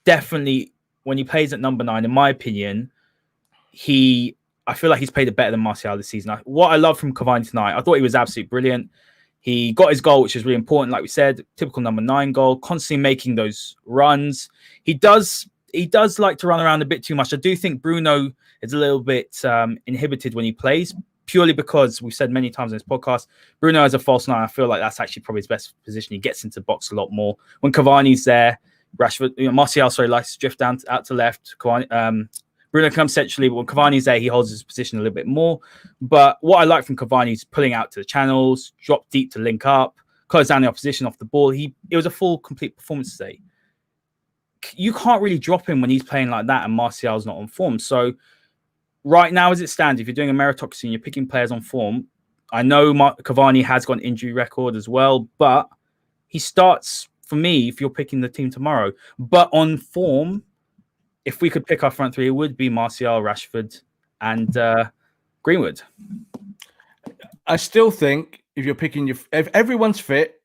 definitely, when he plays at number 9, in my opinion, I feel like he's played it better than Martial this season. What I love from Cavani tonight, I thought he was absolutely brilliant. He got his goal, which is really important. Like we said, typical number 9 goal, constantly making those runs. He does like to run around a bit too much. I do think Bruno is a little bit inhibited when he plays, purely because we've said many times in this podcast, Bruno as a false 9, I feel like that's actually probably his best position. He gets into the box a lot more. When Cavani's there, Martial likes to drift out to left. Bruno comes centrally, but when Cavani's there, he holds his position a little bit more. But what I like from Cavani is pulling out to the channels, drop deep to link up, close down the opposition off the ball. It was a full, complete performance today. You can't really drop him when he's playing like that and Martial's not on form. So right now, as it stands, if you're doing a meritocracy and you're picking players on form, I know Cavani has got an injury record as well, but he starts for me if you're picking the team tomorrow. But on form, if we could pick our front three, it would be Martial, Rashford, and Greenwood. I still think if everyone's fit,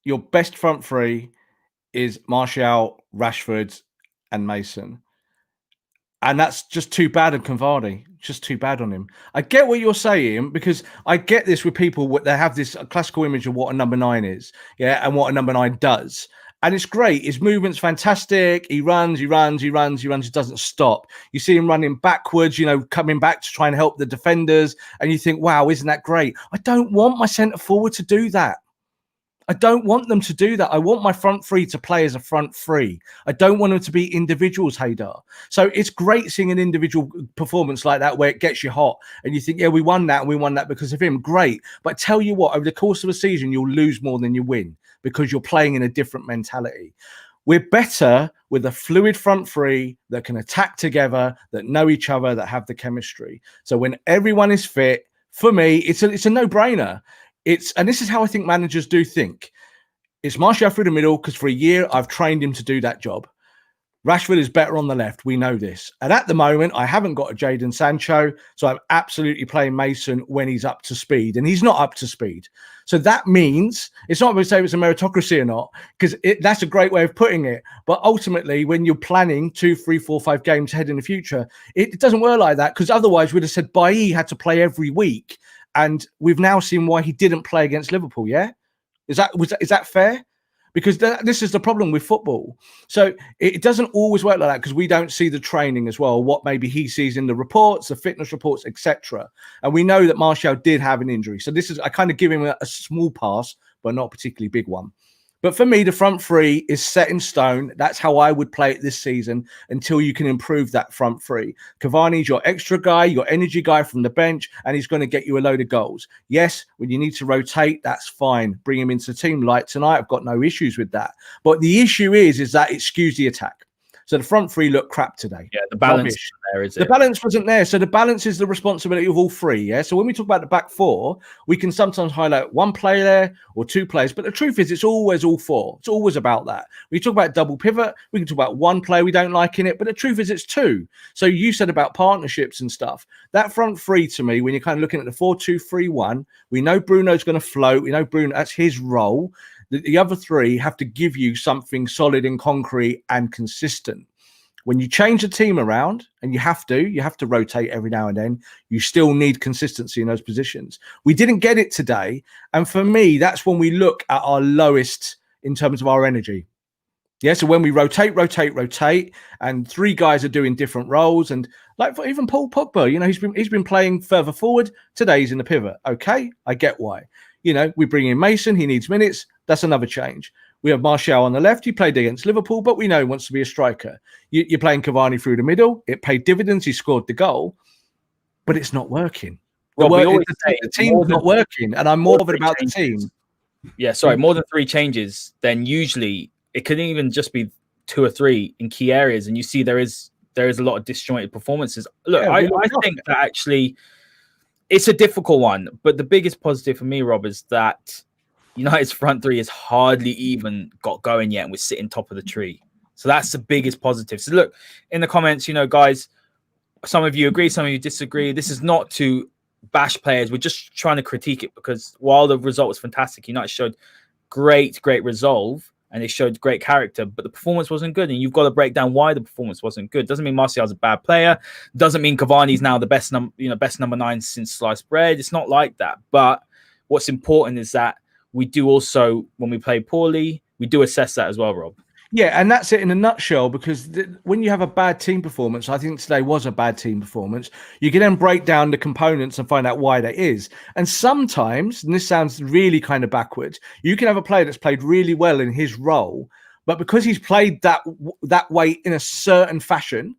your best front three is Martial, Rashford, and Mason. And that's just too bad on Cavani. Just too bad on him. I get what you're saying, because I get this with people. They have this classical image of what a number 9 is, yeah, and what a number 9 does. And it's great. His movement's fantastic. He runs, he doesn't stop. You see him running backwards, coming back to try and help the defenders. And you think, wow, isn't that great? I don't want my centre forward to do that. I don't want them to do that. I want my front three to play as a front three. I don't want them to be individuals, Haider. So it's great seeing an individual performance like that where it gets you hot and you think, yeah, we won that and we won that because of him. Great. But tell you what, over the course of a season, you'll lose more than you win because you're playing in a different mentality. We're better with a fluid front three that can attack together, that know each other, that have the chemistry. So when everyone is fit, for me, it's a no-brainer. And this is how I think managers do think. It's Martial through the middle because for a year I've trained him to do that job. Rashford is better on the left. We know this. And at the moment, I haven't got a Jadon Sancho, so I'm absolutely playing Mason when he's up to speed, and he's not up to speed. So that means it's not going to say it's a meritocracy or not, because that's a great way of putting it. But ultimately, when you're planning 2, 3, 4, 5 games ahead in the future, it doesn't work like that, because otherwise we'd have said Bailly had to play every week. And we've now seen why he didn't play against Liverpool. Yeah, is that fair? Because this is the problem with football. So it doesn't always work like that because we don't see the training as well. What maybe he sees in the reports, the fitness reports, etc. And we know that Martial did have an injury. So I kind of give him a small pass, but not a particularly big one. But for me, the front three is set in stone. That's how I would play it this season until you can improve that front three. Cavani's your extra guy, your energy guy from the bench, and he's going to get you a load of goals. Yes, when you need to rotate, that's fine. Bring him into the team like tonight. I've got no issues with that. But the issue is that it skews the attack. So the front three look crap today. Yeah, the balance isn't there, is it? The balance wasn't there. So the balance is the responsibility of all three. Yeah. So when we talk about the back four, we can sometimes highlight one player there or 2 players. But the truth is, it's always all 4. It's always about that. We talk about double pivot. We can talk about one player we don't like in it. But the truth is, it's 2. So you said about partnerships and stuff. That front three, to me, when you're kind of looking at the 4-2-3-1, we know Bruno's going to float. We know Bruno, that's his role. The other 3 have to give you something solid and concrete and consistent. When you change the team around, and you have to rotate every now and then, you still need consistency in those positions. We didn't get it today. And for me, that's when we look at our lowest in terms of our energy. Yeah, so when we rotate, and 3 guys are doing different roles, and like for even Paul Pogba, he's been playing further forward. Today he's in the pivot. Okay, I get why. We bring in Mason, he needs minutes. That's another change. We have Martial on the left. He played against Liverpool, but we know he wants to be a striker. You're playing Cavani through the middle. It paid dividends. He scored the goal, but it's not working. The team's not working, and I'm more bothered about the team. Yeah, sorry, more than 3 changes, then usually it could even just be 2 or 3 in key areas, and you see there is a lot of disjointed performances. Look, yeah, I think that actually it's a difficult one, but the biggest positive for me, Rob, is that United's front 3 has hardly even got going yet, and we're sitting top of the tree. So that's the biggest positive. So look, in the comments, guys, some of you agree, some of you disagree. This is not to bash players. We're just trying to critique it because while the result was fantastic, United showed great resolve and they showed great character, but the performance wasn't good. And you've got to break down why the performance wasn't good. Doesn't mean Martial's a bad player. Doesn't mean Cavani's now the best number 9 since sliced bread. It's not like that. But what's important is that we do also, when we play poorly, we do assess that as well, Rob. Yeah, and that's it in a nutshell, because when you have a bad team performance, I think today was a bad team performance, you can then break down the components and find out why that is. And sometimes, and this sounds really kind of backwards, you can have a player that's played really well in his role, but because he's played that way in a certain fashion,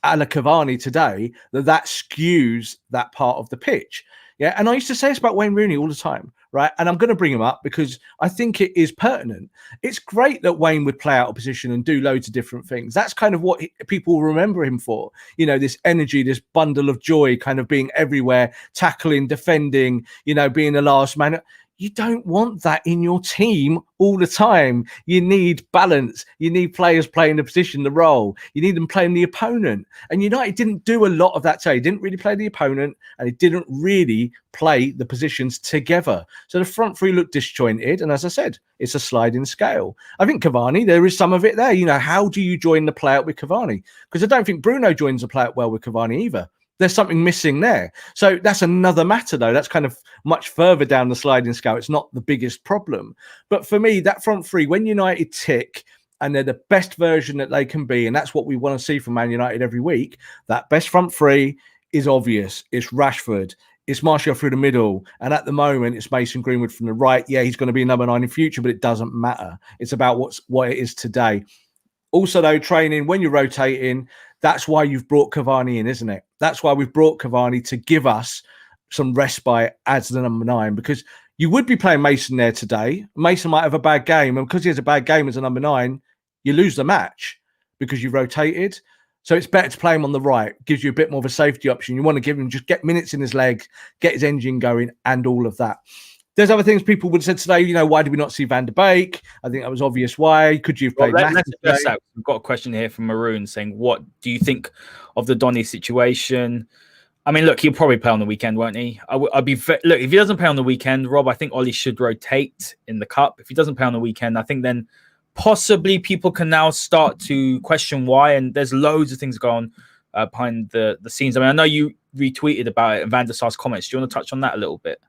a la Cavani today, that skews that part of the pitch. Yeah, and I used to say this about Wayne Rooney all the time, right? And I'm going to bring him up because I think it is pertinent. It's great that Wayne would play out of position and do loads of different things. That's kind of what people remember him for. This energy, this bundle of joy, kind of being everywhere, tackling, defending, being the last man. You don't want that in your team all the time. You need balance. You need players playing the position, the role. You need them playing the opponent. And United didn't do a lot of that today. He didn't really play the opponent, and he didn't really play the positions together. So the front three looked disjointed. And as I said, it's a sliding scale. I think Cavani, there is some of it there. How do you join the play out with Cavani? Because I don't think Bruno joins the play out well with Cavani either. There's something missing there. So that's another matter, though. That's kind of much further down the sliding scale. It's not the biggest problem. But for me, that front three, when United tick and they're the best version that they can be, and that's what we want to see from Man United every week, that best front three is obvious. It's Rashford. It's Martial through the middle. And at the moment, it's Mason Greenwood from the right. Yeah, he's going to be number 9 in future, but it doesn't matter. It's about what it is today. Also, though, training, when you're rotating, that's why you've brought Cavani in, isn't it? That's why we've brought Cavani to give us some respite as the number 9, because you would be playing Mason there today. Mason might have a bad game, and because he has a bad game as a number 9, you lose the match because you've rotated. So it's better to play him on the right. Gives you a bit more of a safety option. You want to give him, just get minutes in his leg, get his engine going, and all of that. There's other things people would have said today, why did we not see Van der Beek? I think that was obvious why. Could you have played let's address that. We've got a question here from Maroon saying, what do you think of the Donny situation? I mean, look, he'll probably play on the weekend, won't he? Look, if he doesn't play on the weekend, Rob, I think Ollie should rotate in the Cup. If he doesn't play on the weekend, I think then possibly people can now start to question why. And there's loads of things going on behind the scenes. I mean, I know you retweeted about it and Van der Sar's comments. Do you want to touch on that a little bit?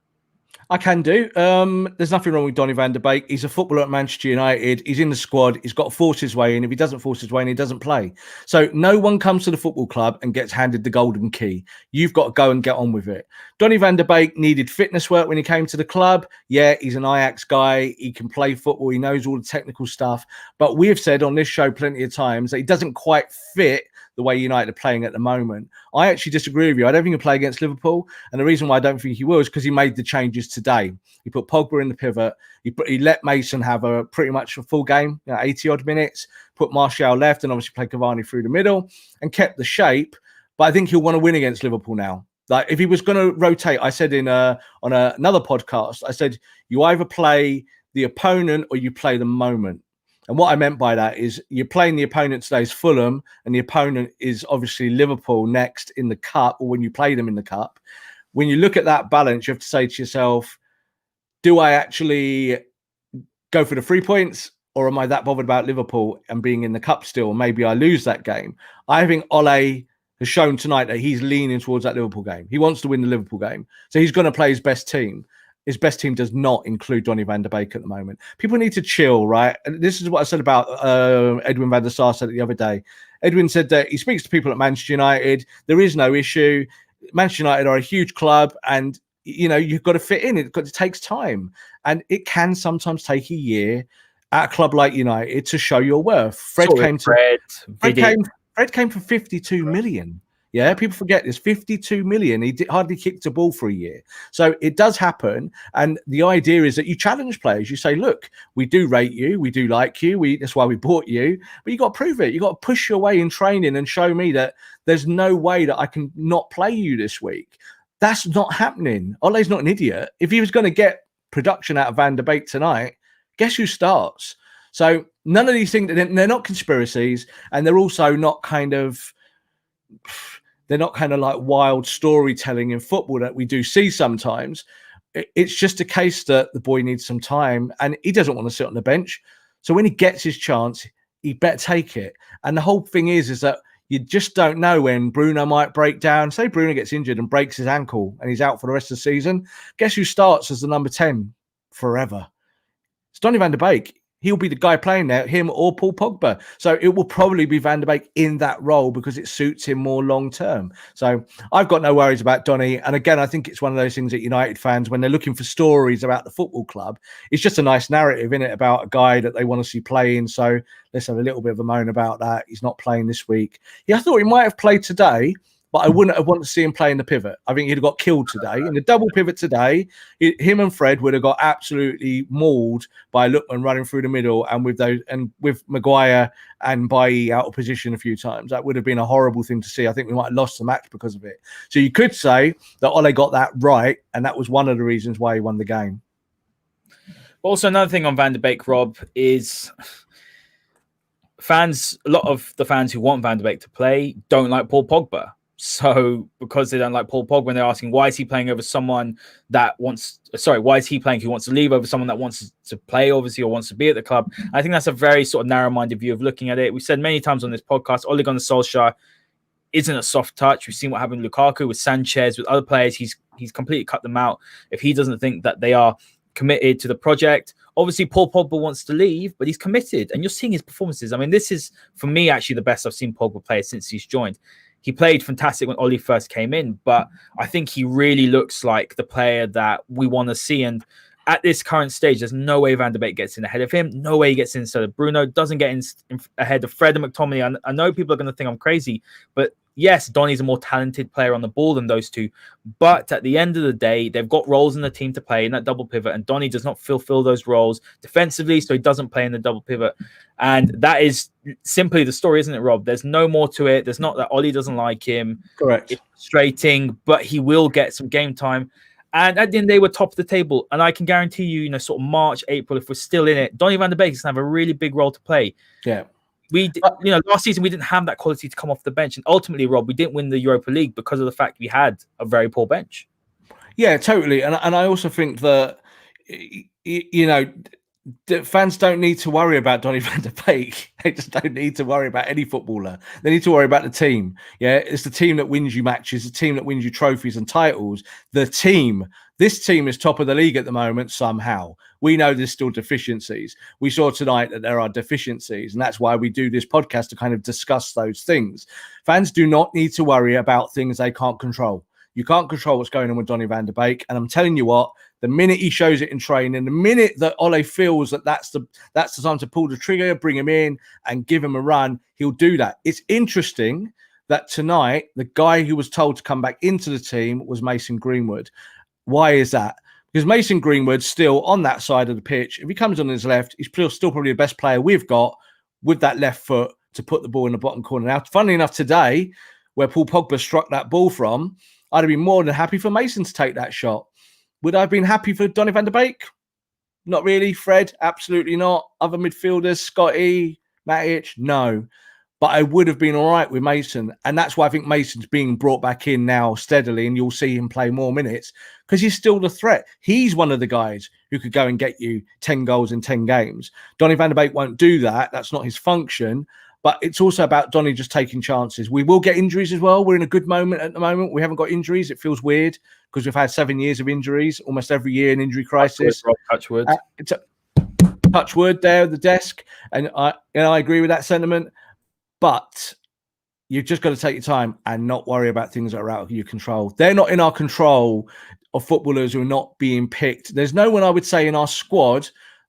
I can do. There's nothing wrong with Donny van der Beek. He's a footballer at Manchester United. He's in the squad. He's got to force his way in. If he doesn't force his way in, he doesn't play. So no one comes to the football club and gets handed the golden key. You've got to go and get on with it. Donny van der Beek needed fitness work when he came to the club. Yeah, he's an Ajax guy. He can play football. He knows all the technical stuff. But we have said on this show plenty of times that he doesn't quite fit the way United are playing at the moment. I actually disagree with you. I don't think he'll play against Liverpool. And the reason why I don't think he will is because he made the changes today. He put Pogba in the pivot. He let Mason have a pretty much a full game, 80-odd minutes, put Martial left and obviously played Cavani through the middle and kept the shape. But I think he'll want to win against Liverpool now. Like if he was going to rotate, I said on another podcast, I said you either play the opponent or you play the moment. And what I meant by that is you're playing the opponent today is Fulham, and the opponent is obviously Liverpool next in the Cup, or when you play them in the Cup. When you look at that balance, you have to say to yourself, do I actually go for the 3 points, or am I that bothered about Liverpool and being in the Cup still? Maybe I lose that game. I think Ole has shown tonight that he's leaning towards that Liverpool game. He wants to win the Liverpool game. So he's going to play his best team. His best team does not include Donny van der Beek at the moment. People need to chill, right? And this is what I said about Edwin van der Sar said it the other day. Edwin said that he speaks to people at Manchester United. There is no issue. Manchester United are a huge club, and you've got to fit in. It takes time, and it can sometimes take a year at a club like United to show your worth. Fred came for 52 million. Yeah, people forget this. 52 million. He hardly kicked a ball for a year. So it does happen. And the idea is that you challenge players. You say, look, we do rate you. We do like you. That's why we bought you. But you got to prove it. You got to push your way in training and show me that there's no way that I can not play you this week. That's not happening. Ole's not an idiot. If he was going to get production out of Van der Beek tonight, guess who starts? So none of these things, they're not conspiracies. And they're also not kind of... They're not kind of like wild storytelling in football that we do see sometimes. It's just a case that the boy needs some time and he doesn't want to sit on the bench. So when he gets his chance, he better take it. And the whole thing is that you just don't know when Bruno might break down. Say Bruno gets injured and breaks his ankle and he's out for the rest of the season. Guess who starts as the number 10 forever? It's Donny van der Beek. He'll be the guy playing there, him or Paul Pogba. So it will probably be Van der Beek in that role because it suits him more long term. So I've got no worries about Donny. And again, I think it's one of those things that United fans, when they're looking for stories about the football club, it's just a nice narrative, isn't it, about a guy that they want to see playing. So let's have a little bit of a moan about that. He's not playing this week. Yeah, I thought he might have played today, but I wouldn't have wanted to see him play in the pivot. I think he'd have got killed today. In the double pivot today, him and Fred would have got absolutely mauled by Lookman running through the middle and with Maguire and Bailly out of position a few times. That would have been a horrible thing to see. I think we might have lost the match because of it. So you could say that Ole got that right, and that was one of the reasons why he won the game. But also another thing on Van de Beek, Rob, is fans. A lot of the fans who want Van de Beek to play don't like Paul Pogba. So because they don't like Paul Pogba, and they're asking why is he playing over someone that wants, why is he playing who wants to leave over someone that wants to play, obviously, or wants to be at the club. I think that's a very sort of narrow-minded view of looking at it. We've said many times on this podcast, Ole Gunnar Solskjaer isn't a soft touch. We've seen what happened with Lukaku, with Sanchez, with other players. He's completely cut them out if he doesn't think that they are committed to the project. Obviously, Paul Pogba wants to leave, but he's committed, and you're seeing his performances. I mean, this is, for me, actually the best I've seen Pogba play since he's joined. He played fantastic when Oli first came in, but I think he really looks like the player that we want to see. And at this current stage, there's no way Van de Beek gets in ahead of him. No way he gets in instead of Bruno. Doesn't get in ahead of Fred and McTominay. I know people are going to think I'm crazy, but yes, Donny's a more talented player on the ball than those two. But at the end of the day, they've got roles in the team to play in that double pivot, and Donny does not fulfill those roles defensively, so he doesn't play in the double pivot. And that is simply the story, isn't it, Rob? There's no more to it. There's not that Oli doesn't like him. Correct. It's frustrating, but he will get some game time. And at the end, they were top of the table. And I can guarantee you, sort of March, April, if we're still in it, Donny van de Beek is going to have a really big role to play. Yeah. Last season we didn't have that quality to come off the bench, and ultimately, Rob, we didn't win the Europa League because of the fact we had a very poor bench. Yeah, totally, and I also think that fans don't need to worry about Donny van de Beek. They just don't need to worry about any footballer. They need to worry about the team. Yeah, it's the team that wins you matches, the team that wins you trophies and titles. The team. This team is top of the league at the moment somehow. We know there's still deficiencies. We saw tonight that there are deficiencies, and that's why we do this podcast to kind of discuss those things. Fans do not need to worry about things they can't control. You can't control what's going on with Donny van de Beek, and I'm telling you what, the minute he shows it in training, the minute that Ole feels that that's the time to pull the trigger, bring him in and give him a run, he'll do that. It's interesting that tonight, the guy who was told to come back into the team was Mason Greenwood. Why is that? Because Mason Greenwood's still on that side of the pitch. If he comes on his left, he's still probably the best player we've got with that left foot to put the ball in the bottom corner. Now, funnily enough, today, where Paul Pogba struck that ball from, I'd have been more than happy for Mason to take that shot. Would I have been happy for Donny van de Beek? Not really. Fred? Absolutely not. Other midfielders? Scotty? Matic? No. But I would have been all right with Mason. And that's why I think Mason's being brought back in now steadily, and you'll see him play more minutes because he's still the threat. He's one of the guys who could go and get you 10 goals in 10 games. Donny van de Beek won't do that. That's not his function. But it's also about Donny just taking chances. We will get injuries as well. We're in a good moment at the moment. We haven't got injuries. It feels weird because we've had 7 years of injuries, almost every year an injury crisis. Touch wood. It's a touch wood there at the desk. And I agree with that sentiment. But you've just got to take your time and not worry about things that are out of your control. They're not in our control of footballers who are not being picked. There's no one I would say in our squad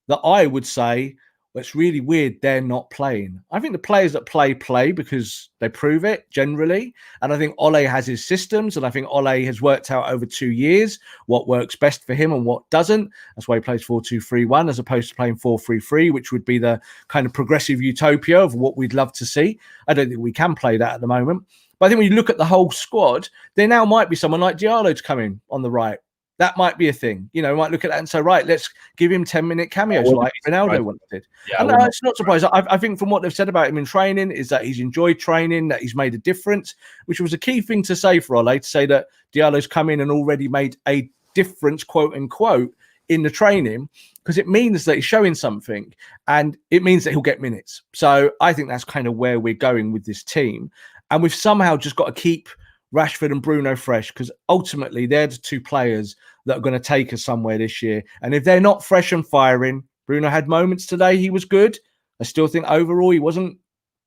that I would say, well, it's really weird they're not playing. I think the players that play because they prove it generally. And I think Ole has his systems, and I think Ole has worked out over 2 years what works best for him and what doesn't. That's why he plays 4-2-3-1 as opposed to playing 4-3-3, which would be the kind of progressive utopia of what we'd love to see. I don't think we can play that at the moment. But I think when you look at the whole squad, there now might be someone like Diallo to come in on the right. That might be a thing. We might look at that and say, right, let's give him 10-minute cameos like Ronaldo once did. Yeah, and it's not surprising. I think from what they've said about him in training is that he's enjoyed training, that he's made a difference, which was a key thing to say for Ole, to say that Diallo's come in and already made a difference, quote unquote, in the training, because it means that he's showing something and it means that he'll get minutes. So I think that's kind of where we're going with this team. And we've somehow just got to keep Rashford and Bruno fresh, because ultimately they're the two players that are going to take us somewhere this year. And if they're not fresh and firing, Bruno had moments today. He was good. I still think overall he wasn't,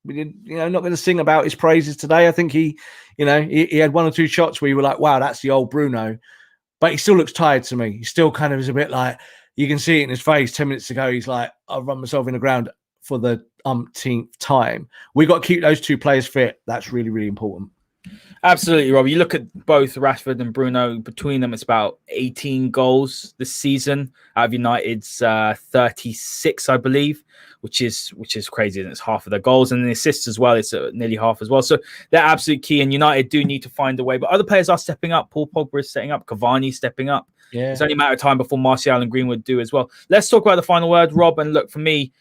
not going to sing about his praises today. I think he had 1 or 2 shots where you were like, wow, that's the old Bruno. But he still looks tired to me. He still kind of is a bit like, you can see it in his face. 10 minutes ago, he's like, I've run myself in the ground for the umpteenth time. We got to keep those two players fit. That's really, really important. Absolutely, Rob. You look at both Rashford and Bruno. Between them, it's about 18 goals this season out of United's 36, I believe, which is crazy. And it's half of their goals, and the assists as well. It's nearly half as well. So they're absolutely key. And United do need to find a way. But other players are stepping up. Paul Pogba is setting up. Cavani stepping up. Yeah. It's only a matter of time before Martial and Greenwood do as well. Let's talk about the final word, Rob. And look, for me,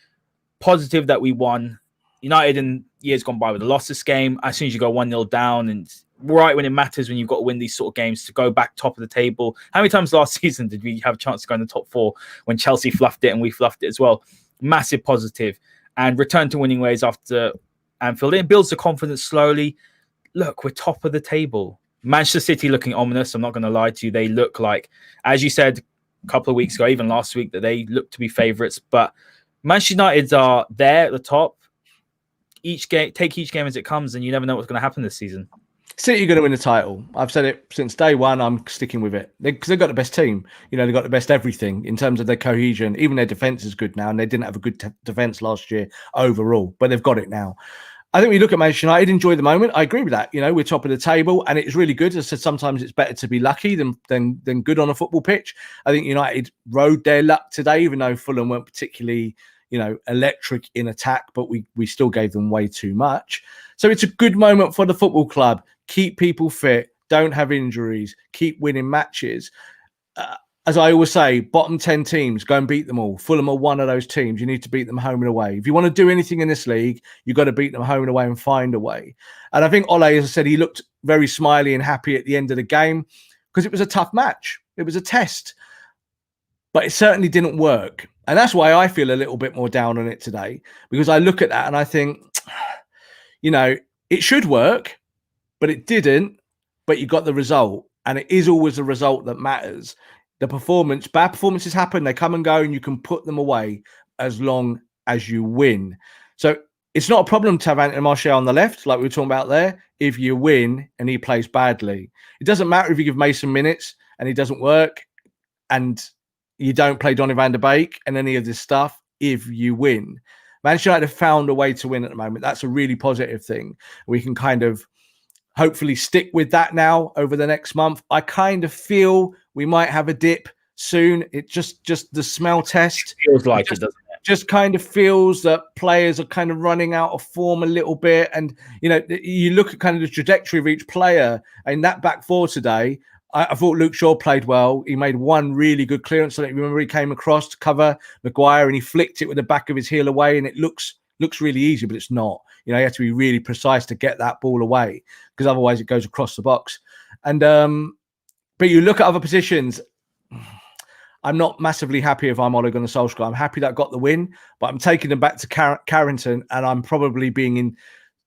positive that we won. United in years gone by with a loss this game. As soon as you go 1-0 down, and right when it matters, when you've got to win these sort of games to go back top of the table. How many times last season did we have a chance to go in the top four when Chelsea fluffed it and we fluffed it as well? Massive positive. And return to winning ways after Anfield. It builds the confidence slowly. Look, we're top of the table. Manchester City looking ominous. I'm not going to lie to you. They look like, as you said a couple of weeks ago, even last week, that they look to be favourites. But Manchester United are there at the top. Take each game as it comes, and you never know what's going to happen this season. City are going to win the title. I've said it since day one. I'm sticking with it because they've got the best team. You know, they've got the best everything in terms of their cohesion. Even their defense is good now, and they didn't have a good defense last year overall, but they've got it now. I think when you look at Manchester United, enjoy the moment. I agree with that. You know, we're top of the table, and it's really good. As I said, sometimes it's better to be lucky than good on a football pitch. I think United rode their luck today, even though Fulham weren't particularly, you know, electric in attack, but we still gave them way too much. So it's a good moment for the football club. Keep people fit, don't have injuries, keep winning matches. As I always say, bottom 10 teams, go and beat them all. Fulham are one of those teams. You need to beat them home and away. If you want to do anything in this league, you've got to beat them home and away and find a way. And I think Ole, as I said, he looked very smiley and happy at the end of the game because it was a tough match. It was a test. But it certainly didn't work. And that's why I feel a little bit more down on it today, because I look at that and I think, you know, it should work, but it didn't. But you got the result. And it is always the result that matters. The performance, bad performances happen, they come and go, and you can put them away as long as you win. So it's not a problem to have Anthony Martial on the left, like we were talking about there, if you win and he plays badly. It doesn't matter if you give Mason minutes and he doesn't work, and you don't play Donny van de Beek and any of this stuff if you win. Manchester United have found a way to win at the moment. That's a really positive thing. We can kind of hopefully stick with that now over the next month. I kind of feel we might have a dip soon. It just the smell test. It feels like it, doesn't it? Just kind of feels that players are kind of running out of form a little bit. And, you know, you look at kind of the trajectory of each player. And that back four today, I thought Luke Shaw played well. He made one really good clearance. I don't remember, he came across to cover Maguire and he flicked it with the back of his heel away, and it looks really easy, but it's not. You know, you have to be really precise to get that ball away, because otherwise it goes across the box. And but you look at other positions, I'm not massively happy if I'm Ole Gunnar Solskjaer. I'm happy that I got the win, but I'm taking them back to Carrington, and I'm probably being in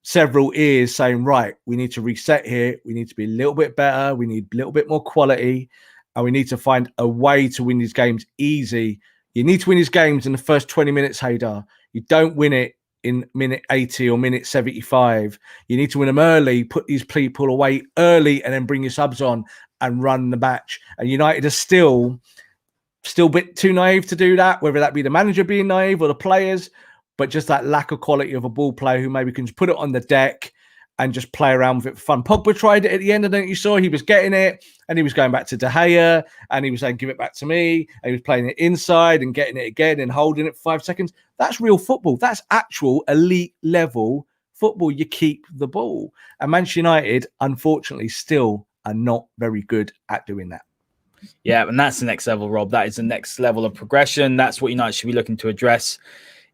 several ears saying, right, we need to reset here. We need to be a little bit better. We need a little bit more quality, and we need to find a way to win these games easy. You need to win these games in the first 20 minutes, Haider. You don't win it in minute 80 or minute 75. You need to win them early, put these people away early, and then bring your subs on and run the match. And United are still a bit too naive to do that, whether that be the manager being naive or the players, but just that lack of quality of a ball player who maybe can just put it on the deck and just play around with it for fun. Pogba tried it at the end, and then you saw he was getting it, and he was going back to De Gea, and he was saying, give it back to me, and he was playing it inside and getting it again and holding it for 5 seconds. That's real football. That's actual elite level football. You keep the ball. And Manchester United, unfortunately, still are not very good at doing that. Yeah, and that's the next level, Rob. That is the next level of progression. That's what United should be looking to address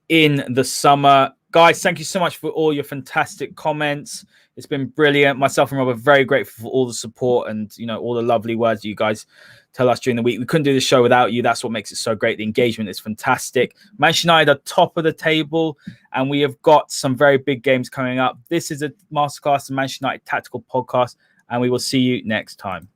in the summer. Guys, thank you so much for all your fantastic comments. It's been brilliant. Myself and Rob are very grateful for all the support and, you know, all the lovely words you guys tell us during the week. We couldn't do the show without you. That's what makes it so great. The engagement is fantastic. Manchester United are top of the table, and we have got some very big games coming up. This is a Masterclass, the Manchester United Tactical Podcast, and we will see you next time.